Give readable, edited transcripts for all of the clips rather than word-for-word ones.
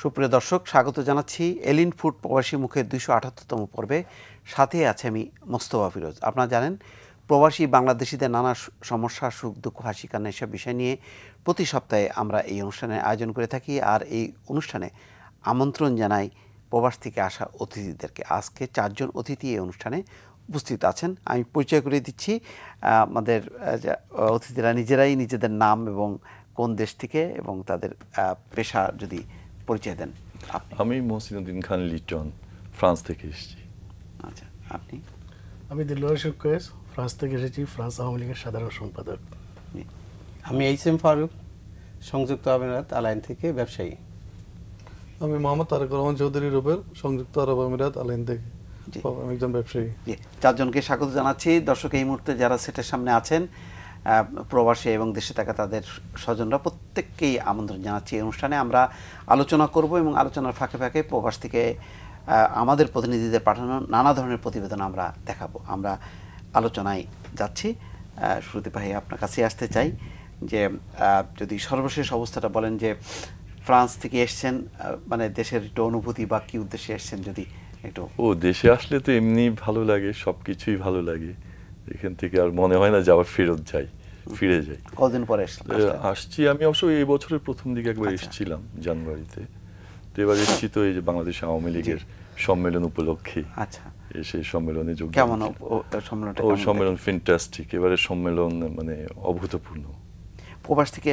সুপ্রিয় দর্শক, স্বাগত জানাচ্ছি এলিন ফুড প্রবাসী মুখের 278তম পর্বে। সাথে আছে আমি মোস্তফা ফিরোজ। আপনারা জানেন প্রবাসী বাংলাদেশিদের নানা সমস্যা, সুখ দুঃখ, হাসি কান্না এসব বিষয় নিয়ে প্রতি সপ্তাহে আমরা এই অনুষ্ঠানের আয়োজন করে থাকি। আর এই অনুষ্ঠানে আমন্ত্রণ জানাই প্রবাস থেকে আসা অতিথিদেরকে। আজকে 4 জন অতিথি এই অনুষ্ঠানে উপস্থিত আছেন। আমি পরিচয় করে দিচ্ছি। আমাদের অতিথিরা নিজেরাই নিজেদের নাম এবং কোন দেশ থেকে এবং তাদের পেশা যদি পরিচয় দেন। আমি মহসিনুদ্দিন খান লিটন, ফ্রান্স থেকে এসেছি। আচ্ছা, আপনি? আমি দিলওয়ার শুকয়েস, ফ্রান্স থেকে এসেছি, ফ্রান্স আওয়ামী লীগের সাধারণ সম্পাদক। আমি এইচ.এম. ফারুক, সংযুক্ত আরব আমিরাত আলাইন থেকে ব্যবসায়ী। আমি মোহাম্মদ তারেক রহমান চৌধুরী রুবেল, সংযুক্ত আরব আমিরাত আলাইন থেকে আমি একজন ব্যবসায়ী। 4 জনকে স্বাগত জানাচ্ছি। দর্শক, এই মুহূর্তে যারা সেটের সামনে আছেন প্রবাসী এবং দেশে থাকা তাদের স্বজনরা প্রত্যেককেই আমন্ত্রণ জানাচ্ছি। এই অনুষ্ঠানে আমরা আলোচনা করব এবং আলোচনার ফাঁকে ফাঁকে প্রবাস থেকে আমাদের প্রতিনিধিদের পাঠানো নানা ধরনের প্রতিবেদন আমরা দেখাবো। আমরা আলোচনায় যাচ্ছি। শুরুতে ভাই আপনার কাছে আসতে চাই যে যদি সর্বশেষ অবস্থাটা বলেন যে ফ্রান্স থেকে এসছেন, মানে দেশের একটু অনুভূতি বা কী উদ্দেশ্যে এসছেন যদি একটু। দেশে আসলে তো এমনি ভালো লাগে, সব কিছুই ভালো লাগে। এখান থেকে আর মনে হয় না যে আবার ফিরে যাই। কদিন পরে আসছি আমি? অবশ্য এই বছরের প্রথম দিকে একবার এসেছিলাম জানুয়ারিতে। তো এবার এসেছি তো এই যে বাংলাদেশ আওয়ামী লীগের সম্মেলন উপলক্ষে। আচ্ছা, সেই সম্মেলনে যোগ দিয়েছি। কেমন সম্মেলন? ফ্যান্টাস্টিক। এবারে সম্মেলন মানে অভূতপূর্ণ। প্রবাস থেকে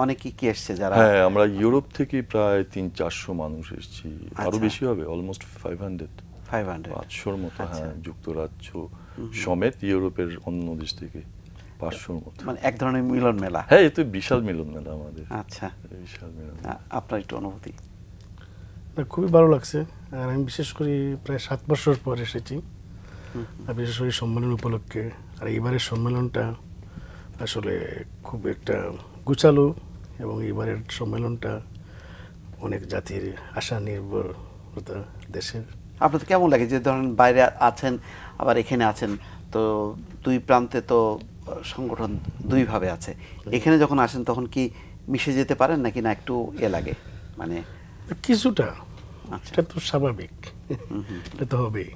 অনেকেই কি এসছে যারা? হ্যাঁ, আমরা ইউরোপ থেকে প্রায় 300-400 মানুষ এসেছি। আরো বেশি হবে, অলমোস্ট 500-500 মতো। হ্যাঁ, যুক্তরাজ্য সমেত ইউরোপের অন্য দেশ থেকে 500 মতো। মানে এক ধরনের মিলন মেলা। হ্যাঁ, এতো বিশাল মিলন মেলা আমাদের। আচ্ছা, বিশাল মিলন। আপনার একটু অনুভূতি? খুবই ভালো লাগছে। আর আমি বিশেষ করে প্রায় 7 বছর পর এসেছি, আর বিশেষ করে সম্মেলন উপলক্ষে। আর এবারের সম্মেলনটা আসলে খুব একটা গুছালো এবং এবারের সম্মেলনটা অনেক জাতির আশা নির্ভরতা দেশের। আপনাদের কেমন লাগে যে ধরেন বাইরে আছেন আবার এখানে আছেন, তো দুই প্রান্তে তো সংগঠন দুইভাবে আছে। এখানে যখন আসেন তখন কি মিশে যেতে পারেন নাকি না একটু লাগে? মানে কিছুটা, এটা তো স্বাভাবিক, এটা তো হবেই,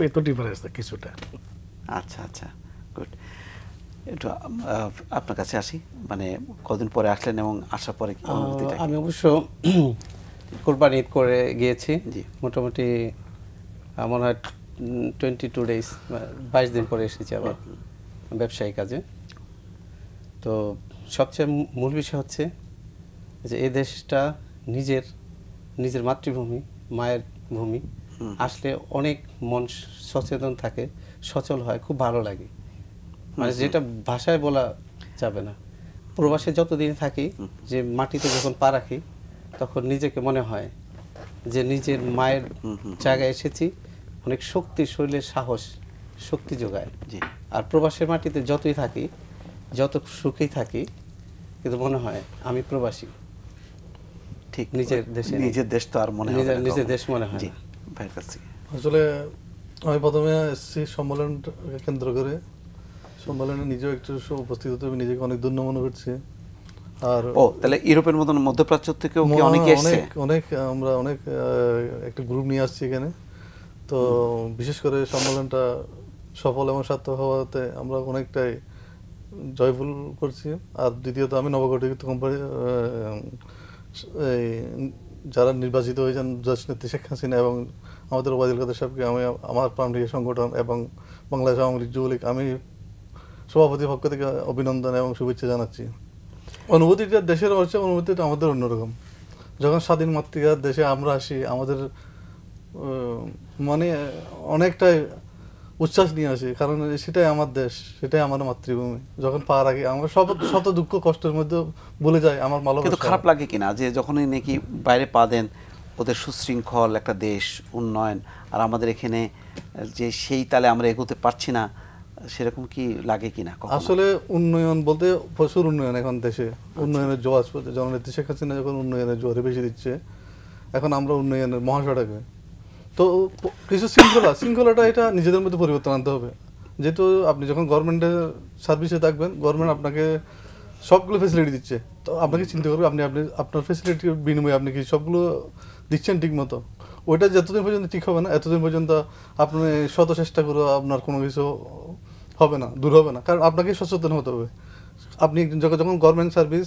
এত ডিফারেন্স না কিছুটা। আচ্ছা আচ্ছা, গুড। একটু আপনার কাছে আসি, মানে কদিন পরে আসলেন এবং আসার পরে অনুভূতিটা? আমি অবশ্য কোরবানি ঈদ করে গিয়েছি। মোটামুটি মনে হয় 22 ডেজ, 22 দিন পরে এসেছি আবার ব্যবসায়ী কাজে। তো সবচেয়ে মূল বিষয় হচ্ছে যে এই দেশটা নিজের মাতৃভূমি, মায়ের ভূমি। আসলে অনেক মন সচেতন থাকে, সচল হয়, খুব ভালো লাগে। মানে যেটা ভাষায় বলা যাবে না। প্রবাসে যতদিন থাকি, যে মাটিতে যখন পা রাখি তখন নিজেকে মনে হয় যে নিজের মায়ের জায়গায় এসেছি। অনেক শক্তি, শরীরের সাহস, শক্তি যোগায়। আর প্রবাসের মাটিতে যতই থাকি, যত সুখেই থাকি, কিন্তু মনে হয় আমি প্রবাসী। ঠিক, নিজের দেশ তো আর মনে হয় না, নিজের দেশ মনে হয় না। আসলে আমি প্রথমে এসেছি সম্মেলনকে কেন্দ্র করে। সম্মেলনে নিজেও একটু উপস্থিত হতে নিজেকে অনেক ধন্য মনে করছি। আর তাহলে ইউরোপের মতন মধ্যপ্রাচ্য থেকেও কি অনেকে এসেছে? আমরা অনেক একটা গ্রুপ নিয়ে আসছি এখানে। তো বিশেষ করে সম্মেলনটা সফল এবং সার্থক হওয়াতে আমরা অনেকটাই জয়ফুল করছি। আর দ্বিতীয়ত আমি নবগঠিত কোম্পানি যারা নির্বাচিত হয়েছেন দেশনেত্রী শেখ হাসিনা এবং আমাদের ওবায়দুল কাদের সাহেবকে আমি আমার প্রাণপ্রিয় সংগঠন এবং বাংলাদেশ আওয়ামী লীগ যুবলীগ আমি সভাপতির পক্ষ থেকে অভিনন্দন এবং শুভেচ্ছা জানাচ্ছি। অনুভূতিটা দেশের হচ্ছে, অনুভূতিটা আমাদের অন্যরকম। যখন স্বাধীন মাতৃকার দেশে আমরা আসি, আমাদের মানে অনেকটাই উচ্ছ্বাস নিয়ে আসি, কারণ সেটাই আমার দেশ, সেটাই আমার মাতৃভূমি। যখন পা রাখি আমরা শত দুঃখ কষ্টের মধ্যে বলে যাই আমার ভালো। কিন্তু খারাপ লাগে কিনা যে যখনই নাকি বাইরে পা দেন, ওদের সুশৃঙ্খল একটা দেশ, উন্নয়ন, আর আমাদের এখানে যে সেই তালে আমরা এগোতে পারছি না, সেরকম কি লাগে কিনা? আসলে উন্নয়ন বলতে প্রচুর উন্নয়ন এখন দেশে, উন্নয়নের জোয়ার। জননেত্রী শেখ হাসিনা যখন উন্নয়নের জোয়ারে বেশি দিচ্ছে, এখন আমরা উন্নয়নের মহাসড়কে। তো কিছু শৃঙ্খলাটা এটা নিজেদের মধ্যে পরিবর্তন আনতে হবে। যেহেতু আপনি যখন গভর্নমেন্টের সার্ভিসে থাকবেন, গভর্নমেন্ট আপনাকে সবগুলো ফেসিলিটি দিচ্ছে, তো আপনাকে চিন্তা করবে আপনি আপনার ফেসিলিটির বিনিময়ে আপনি কি সবগুলো দিচ্ছেন ঠিক মতো। ওইটা যতদিন পর্যন্ত ঠিক হবে না, এতদিন পর্যন্ত আপনি শত চেষ্টা করে আপনার কোনো কিছু হবে না, দূর হবে না। কারণ আপনাকে সচেতন হতে হবে। আপনি যখন গভর্নমেন্ট সার্ভিস,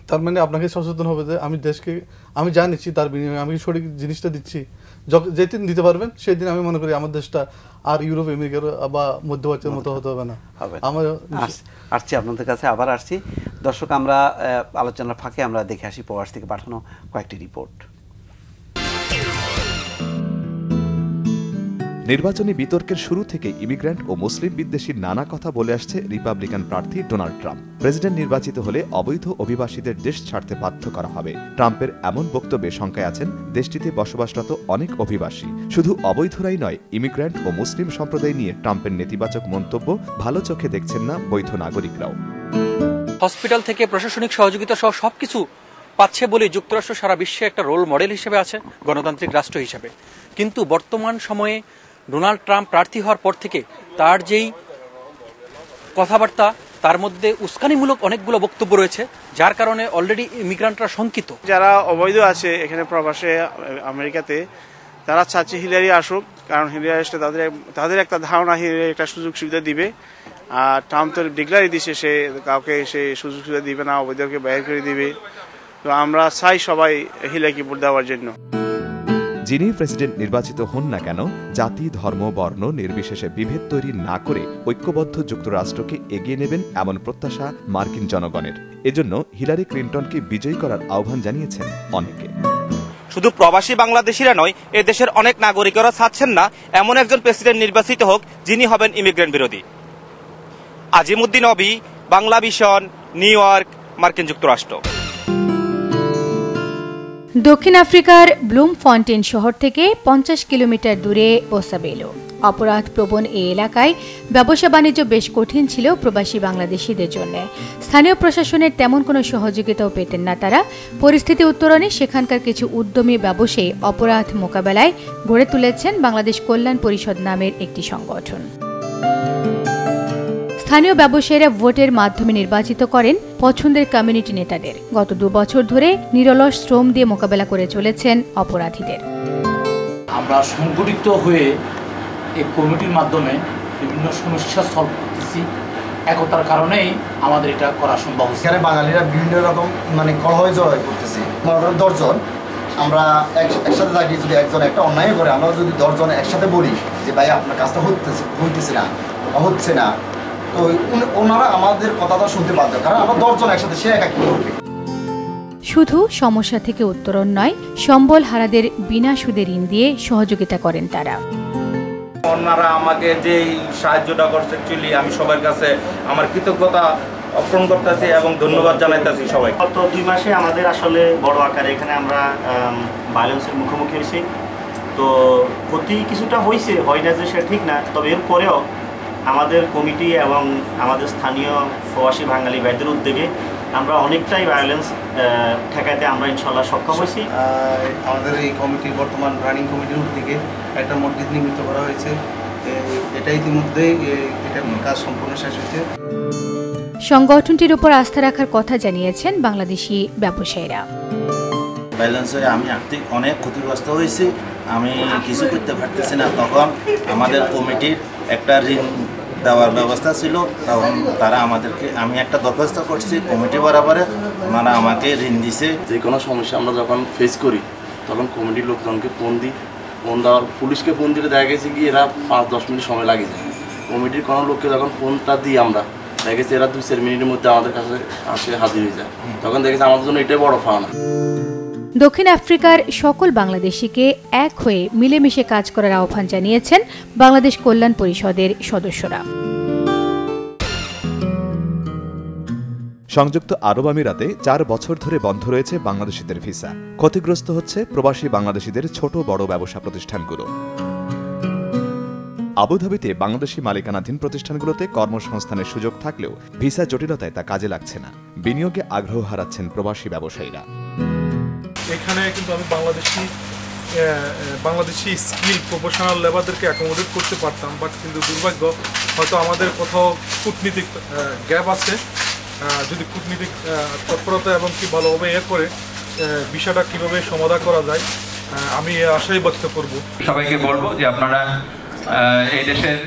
তার মানে আপনাকে সচেতন হবে যে আমি দেশকে আমি যা নিচ্ছি তার বিনিময়ে আমি সঠিক জিনিসটা দিচ্ছি। যেদিন দিতে পারবেন সেই দিন আমি মনে করি আমার দেশটা আর ইউরোপ আমেরিকার বা মধ্যপ্রাচ্যের মতো হতে হবে না। আমার আসছি আপনাদের কাছে, আবার আসছি। দর্শক, আমরা আলোচনার ফাঁকে আমরা দেখে আসি প্রবাস থেকে পাঠানো কয়েকটি রিপোর্ট। নির্বাচনী বিতর্কের শুরু থেকে ইমিগ্রেন্ট ও মুসলিম বিদ্বেষী নানা কথা বলে আসছে রিপাবলিকান প্রার্থী ডোনাল্ড ট্রাম্প। প্রেসিডেন্ট নির্বাচিত হলে অবৈধ অভিবাসীদের দেশ ছাড়তে বাধ্য করা হবে। ট্রাম্পের এমন বক্তব্যে শঙ্কায় আছেন দেশটিতে বসবাসরত অনেক অভিবাসী। শুধু অবৈধরাই নয়, ইমিগ্রেন্ট ও মুসলিম সম্প্রদায় নিয়ে ট্রাম্পের নেতিবাচক মন্তব্য ভালো চোখে দেখছেন না বৈধ নাগরিকরাও। হসপিটাল থেকে প্রশাসনিক সহযোগিতা সহ সবকিছু পাচ্ছে বলে যুক্তরাষ্ট্র সারা বিশ্বে একটা রোল মডেল হিসেবে আছে, গণতান্ত্রিক রাষ্ট্র হিসেবে। কিন্তু বর্তমান সময়ে ডোনাল্ড ট্রাম্প প্রার্থী হওয়ার পর থেকে তার যেই কথাবার্তা, তার মধ্যে উস্কানিমূলক অনেকগুলো বক্তব্য রয়েছে, যার কারণে অলরেডি ইমিগ্রান্টরা শঙ্কিত। যারা অবৈধ আছে এখানে প্রবাসে আমেরিকাতে, তারা চাচ্ছে হিলারি আসুক, কারণ হিলারি আসলে তাদের একটা ধারণা হিলারি একটা সুযোগ সুবিধা দিবে। আর ট্রাম্প তো ডিক্লারই দিচ্ছে সে কাউকে সে সুযোগ সুবিধা দিবে না, অবৈধকে বাইর করে দিবে। তো আমরা চাই সবাই হিলারিকে ভোট দেওয়ার জন্য। যিনি প্রেসিডেন্ট নির্বাচিত হন না কেন, জাতি, ধর্ম, বর্ণ নির্বিশেষে বিভেদ তৈরি না করে ঐক্যবদ্ধ যুক্তরাষ্ট্রকে এগিয়ে নেবেন এমন প্রত্যাশা মার্কিন জনগণের। এজন্য হিলারি ক্লিন্টনকে বিজয়ী করার আহ্বান জানিয়েছেন অনেকে। শুধু প্রবাসী বাংলাদেশিরা নয়, এ দেশের অনেক নাগরিকরা চাচ্ছেন না এমন একজন প্রেসিডেন্ট নির্বাচিত হোক যিনি হবেন ইমিগ্রেন্ট বিরোধী। আজিমউদ্দিন অবি, বাংলা ভিশন, নিউ ইয়র্ক, মার্কিন যুক্তরাষ্ট্র। দক্ষিণ আফ্রিকার ব্লুমফন্টেন শহর থেকে 50 কিলোমিটার দূরে ওসাবেলো। অপরাধ প্রবণ এই এলাকায় ব্যবসা বাণিজ্য বেশ কঠিন ছিল প্রবাসী বাংলাদেশিদের জন্য। স্থানীয় প্রশাসনের তেমন কোনো সহযোগিতাও পেতেন না তারা। পরিস্থিতি উত্তরণে সেখানকার কিছু উদ্যমী ব্যবসায়ী অপরাধ মোকাবেলায় গড়ে তুলেছেন বাংলাদেশ কল্যাণ পরিষদ নামের একটি সংগঠন। স্থানীয় ব্যবসায়ীরা ভোটের মাধ্যমে নির্বাচিত করেন পছন্দের কমিউনিটি নেতাদের। গত 2 বছর ধরে নিরলস শ্রম দিয়ে মোকাবেলা করে চলেছেন অপরাধীদের। আমরা সংগঠিত হয়ে এই কমিটির মাধ্যমে বিভিন্ন সমস্যা সলভ করতেছি। একতার কারণেই আমাদের এটা করা সম্ভব হচ্ছে। এখানে বাঙালিরা বিভিন্ন রকম কলহ জয় করতেছি। মনে করেন 10 জন আমরা একসাথে থাকি, যদি একজন একটা অন্যায় করে আমরা যদি 10 জন একসাথে বলি যে ভাই আপনার কাজটা হইতেছে না, হচ্ছে না, তো ওনারা আমাদের কথাটা শুনতে বাধ্য, কারণ আমরা 10 জন একসাথে, সে একা কি করবে। শুধু সমস্যা থেকে উত্তরণ নয়, সম্বল হারাদের বিনা সুদে ঋণ দিয়ে সহযোগিতা করেন তারা। ওনারা আমাকে যেই সাহায্যটা করছে, অ্যাকচুয়ালি আমি সবার কাছে আমার কৃতজ্ঞতা অর্পণ করতেছি এবং ধন্যবাদ জানাইতেছি সবাই। গত 2 মাসে আমাদের আসলে বড় আকারে এখানে আমরা ভায়োলেন্সের মুখোমুখি হয়েছি। তো ক্ষতি কিছুটা হয়েছে, হয় না যে সেটা ঠিক না, তবে এরপরেও আমাদের কমিটি এবং আমাদের স্থানীয় প্রবাসী বাঙালি ভাইদের উদ্যোগে আমরা অনেকটাই ভায়োলেন্স ঠেকাতে আমরা ইনশাল্লাহ সক্ষম হয়েছি। আমাদের এই কমিটির বর্তমান রানিং কমিটির উদ্যোগে একটা মসজিদ নির্মিত করা হয়েছে। এটা ইতিমধ্যেই এটা কাজ সম্পূর্ণ শেষ হয়েছে। সংগঠনটির উপর আস্থা রাখার কথা জানিয়েছেন বাংলাদেশি ব্যবসায়ীরা। ভায়োলেন্সে আমি আর্থিক অনেক ক্ষতিগ্রস্ত হয়েছি, আমি কিছু করতে পারতেছি না। তখন আমাদের কমিটির একটা ঋণ দেওয়ার ব্যবস্থা ছিল, তখন তারা আমাদেরকে, আমি একটা দরখাস্ত করছি কমিটি বরাবরে, ওনারা আমাকে ঋণ দিছে। যে কোনো সমস্যা আমরা যখন ফেস করি তখন কমিটির লোকজনকে ফোন দিই, ফোন দেওয়ার পুলিশকে ফোন দিলে দেখা গেছে কি এরা 5-10 মিনিট সময় লাগে যায়। কমিটির কোনো লোককে যখন ফোনটা দিই আমরা, দেখা গেছে এরা 2-4 মিনিটের মধ্যে আমাদের কাছে আসে হাজির হয়ে যায়। তখন দেখেছি আমাদের জন্য এটাই বড় পাওনা। দক্ষিণ আফ্রিকার সকল বাংলাদেশিকে এক হয়ে মিলেমিশে কাজ করার আহ্বান জানিয়েছেন বাংলাদেশ কল্যাণ পরিষদের সদস্যরা। সংযুক্ত আরব আমিরাতে 4 বছর ধরে বন্ধ রয়েছে বাংলাদেশিদের ভিসা। ক্ষতিগ্রস্ত হচ্ছে প্রবাসী বাংলাদেশিদের ছোট বড় ব্যবসা প্রতিষ্ঠানগুলো। আবুধাবিতে বাংলাদেশি মালিকানাধীন প্রতিষ্ঠানগুলোতে কর্মসংস্থানের সুযোগ থাকলেও ভিসা জটিলতায় তা কাজে লাগছে না। বিনিয়োগে আগ্রহ হারাচ্ছেন প্রবাসী ব্যবসায়ীরা। এখানে কিন্তু আমি বাংলাদেশি স্কিল প্রফেশনাল লেবারদেরকে অ্যাকোমোডেট করতে পারতাম, বাট কিন্তু দুর্ভাগ্য হয়তো আমাদের কোথাও কূটনীতিক গ্যাপ আছে, যদি কূটনীতিক তৎপরতা এবং কি ভালোভাবে করে বিষয়টা কীভাবে সমাধান করা যায় আমি আশাই ব্যক্ত করব। সবাইকে বলবো যে আপনারা এই দেশের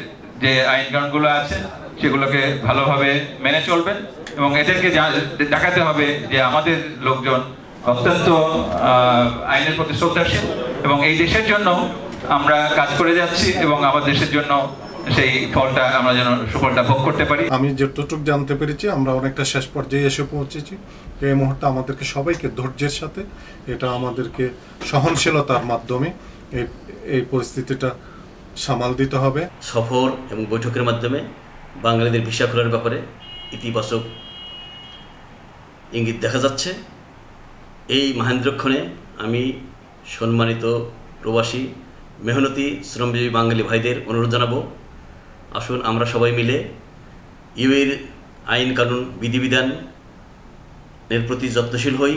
যে আইন কানুনগুলো আছে সেগুলোকে ভালোভাবে মেনে চলবেন এবং এদেরকে দেখাতে হবে যে আমাদের লোকজন অত্যন্ত আইনের প্রতি শ্রদ্ধাশীল এবং এই দেশের জন্য আমরা কাজ করে যাচ্ছি এবং আমার দেশের জন্য সেই ফলটা আমরা যেন সুফলটা ভোগ করতে পারি। আমি যতটুকু জানতে পেরেছি আমরা অনেকটা শেষ পর্যায়ে এসে পৌঁছেছি। এই মুহূর্তে আমাদেরকে সবাইকে ধৈর্যের সাথে এটা আমাদেরকে সহনশীলতার মাধ্যমে এই পরিস্থিতিটা সামাল দিতে হবে। সফর এবং বৈঠকের মাধ্যমে বাঙালিদের ভিসা খোলার ব্যাপারে ইতিবাচক ইঙ্গিত দেখা যাচ্ছে। এই মহেন্দ্রক্ষণে আমি সম্মানিত প্রবাসী মেহনতি শ্রমজীবী বাঙালি ভাইদের অনুরোধ জানাবো, আসুন আমরা সবাই মিলে ইউএর আইন কানুন বিধিবিধানের প্রতি যত্নশীল হই।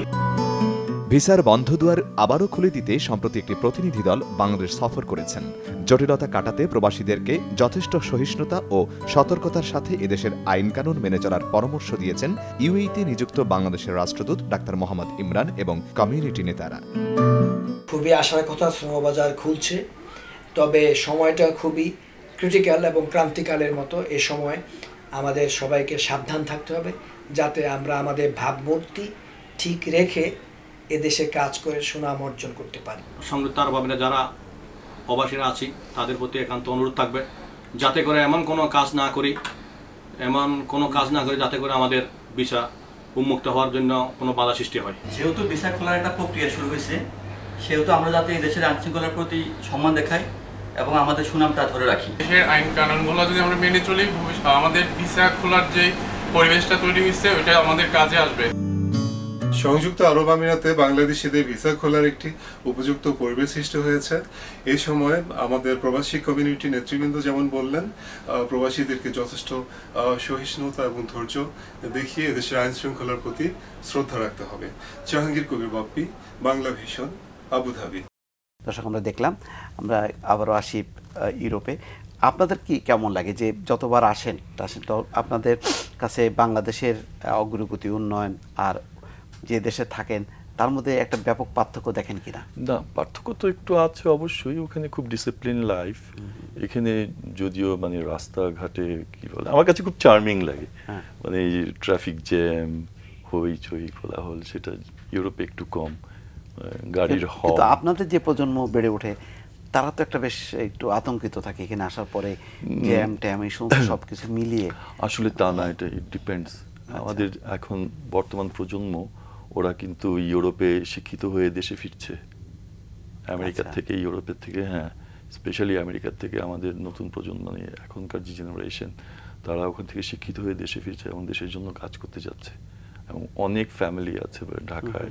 ভিসার বন্ধ দুয়ার আবারও খুলে দিতে সম্প্রতি একটি প্রতিনিধি দল বাংলাদেশ সফর করেছেন। জটিলতা কাটাতে প্রবাসীদেরকে যথেষ্ট সহিষ্ণুতা ও সতর্কতার সাথে এদেশের আইন কানুন মেনে চলার পরামর্শ দিয়েছেন ইউএইতে নিযুক্ত বাংলাদেশের রাষ্ট্রদূত ডাক্তার মোহাম্মদ ইমরান এবং কমিউনিটি নেতারা। খুবই আশার কথা, শ্রমবাজার খুলছে, তবে সময়টা খুবই ক্রিটিক্যাল এবং ক্রান্তিকালের মতো। এ সময় আমাদের সবাইকে সাবধান থাকতে হবে যাতে আমরা আমাদের ভাবমূর্তি ঠিক রেখে এদেশে কাজ করে সুনাম অর্জন করতে পারি। সংযুক্ত আরব আমিরাতে যারা প্রবাসীরা আছি তাদের প্রতি একান্ত অনুরোধ থাকবে যাতে করে এমন কোনো কাজ না করি যাতে করে আমাদের ভিসা উন্মুক্ত হওয়ার জন্য কোনো বাধা সৃষ্টি হয়। যেহেতু ভিসা খোলার একটা প্রক্রিয়া শুরু হয়েছে, সেহেতু আমরা যাতে এই দেশের আইনশৃঙ্খলার প্রতি সম্মান দেখাই এবং আমাদের সুনামটা ধরে রাখি। দেশের আইন কানুনগুলো যদি আমরা মেনে চলি, আমাদের ভিসা খোলার যে পরিবেশটা তৈরি হয়েছে ওইটা আমাদের কাজে আসবে। সংযুক্ত আরব আমিরাতে বাংলাদেশিদের ভিসা খোলার একটি উপযুক্ত পরিবেশ সৃষ্টি হয়েছে। এই সময় আমাদের প্রবাসী কমিউনিটি নেতৃবৃন্দ যেমন বললেন, প্রবাসীদেরকে যথেষ্ট সহিষ্ণুতা এবং ধৈর্য দেখিয়ে দেশের আইন শৃঙ্খলার প্রতি শ্রদ্ধা রাখতে হবে। Jahangir Kabir Bappi, Bangla vision, Abu Dhabi. দর্শক, আমরা দেখলাম, আমরা আবারও আসি ইউরোপে। আপনাদের কি কেমন লাগে যে যতবার আসেন তো আপনাদের কাছে বাংলাদেশের অগ্রগতি, উন্নয়ন আর যে দেশে থাকেন তার মধ্যে একটা ব্যাপক পার্থক্য দেখেন কিনা? না, পার্থক্য তো একটু আছে অবশ্যই। ওখানে খুব ডিসিপ্লিন লাইফ, এখানে যদিও মানে রাস্তাঘাটে কি বলে আমার কাছে খুব চার্মিং লাগে, মানে এই ট্রাফিক জ্যাম, হইচই, কোলাহল, সেটা ইউরোপে একটু কম। গাড়ির হর্ন। আপনাদের যে প্রজন্ম বেড়ে ওঠে তারা তো একটা বেশ একটু আতঙ্কিত থাকে এখানে আসার পরে, জ্যাম ট্যাম এই সমস্ত সবকিছু মিলিয়ে। আসলে তা না, এটা ডিপেন্ডস। আমাদের এখন বর্তমান প্রজন্ম ওরা কিন্তু ইউরোপে শিক্ষিত হয়ে দেশে ফিরছে, আমেরিকার থেকে, ইউরোপের থেকে। হ্যাঁ, স্পেশালি আমেরিকার থেকে আমাদের নতুন প্রজন্ম, মানে এখনকার যে জেনারেশন, তারা ওখান থেকে শিক্ষিত হয়ে দেশে ফিরছে এবং দেশের জন্য কাজ করতে যাচ্ছে। এবং অনেক ফ্যামিলি আছে ঢাকায়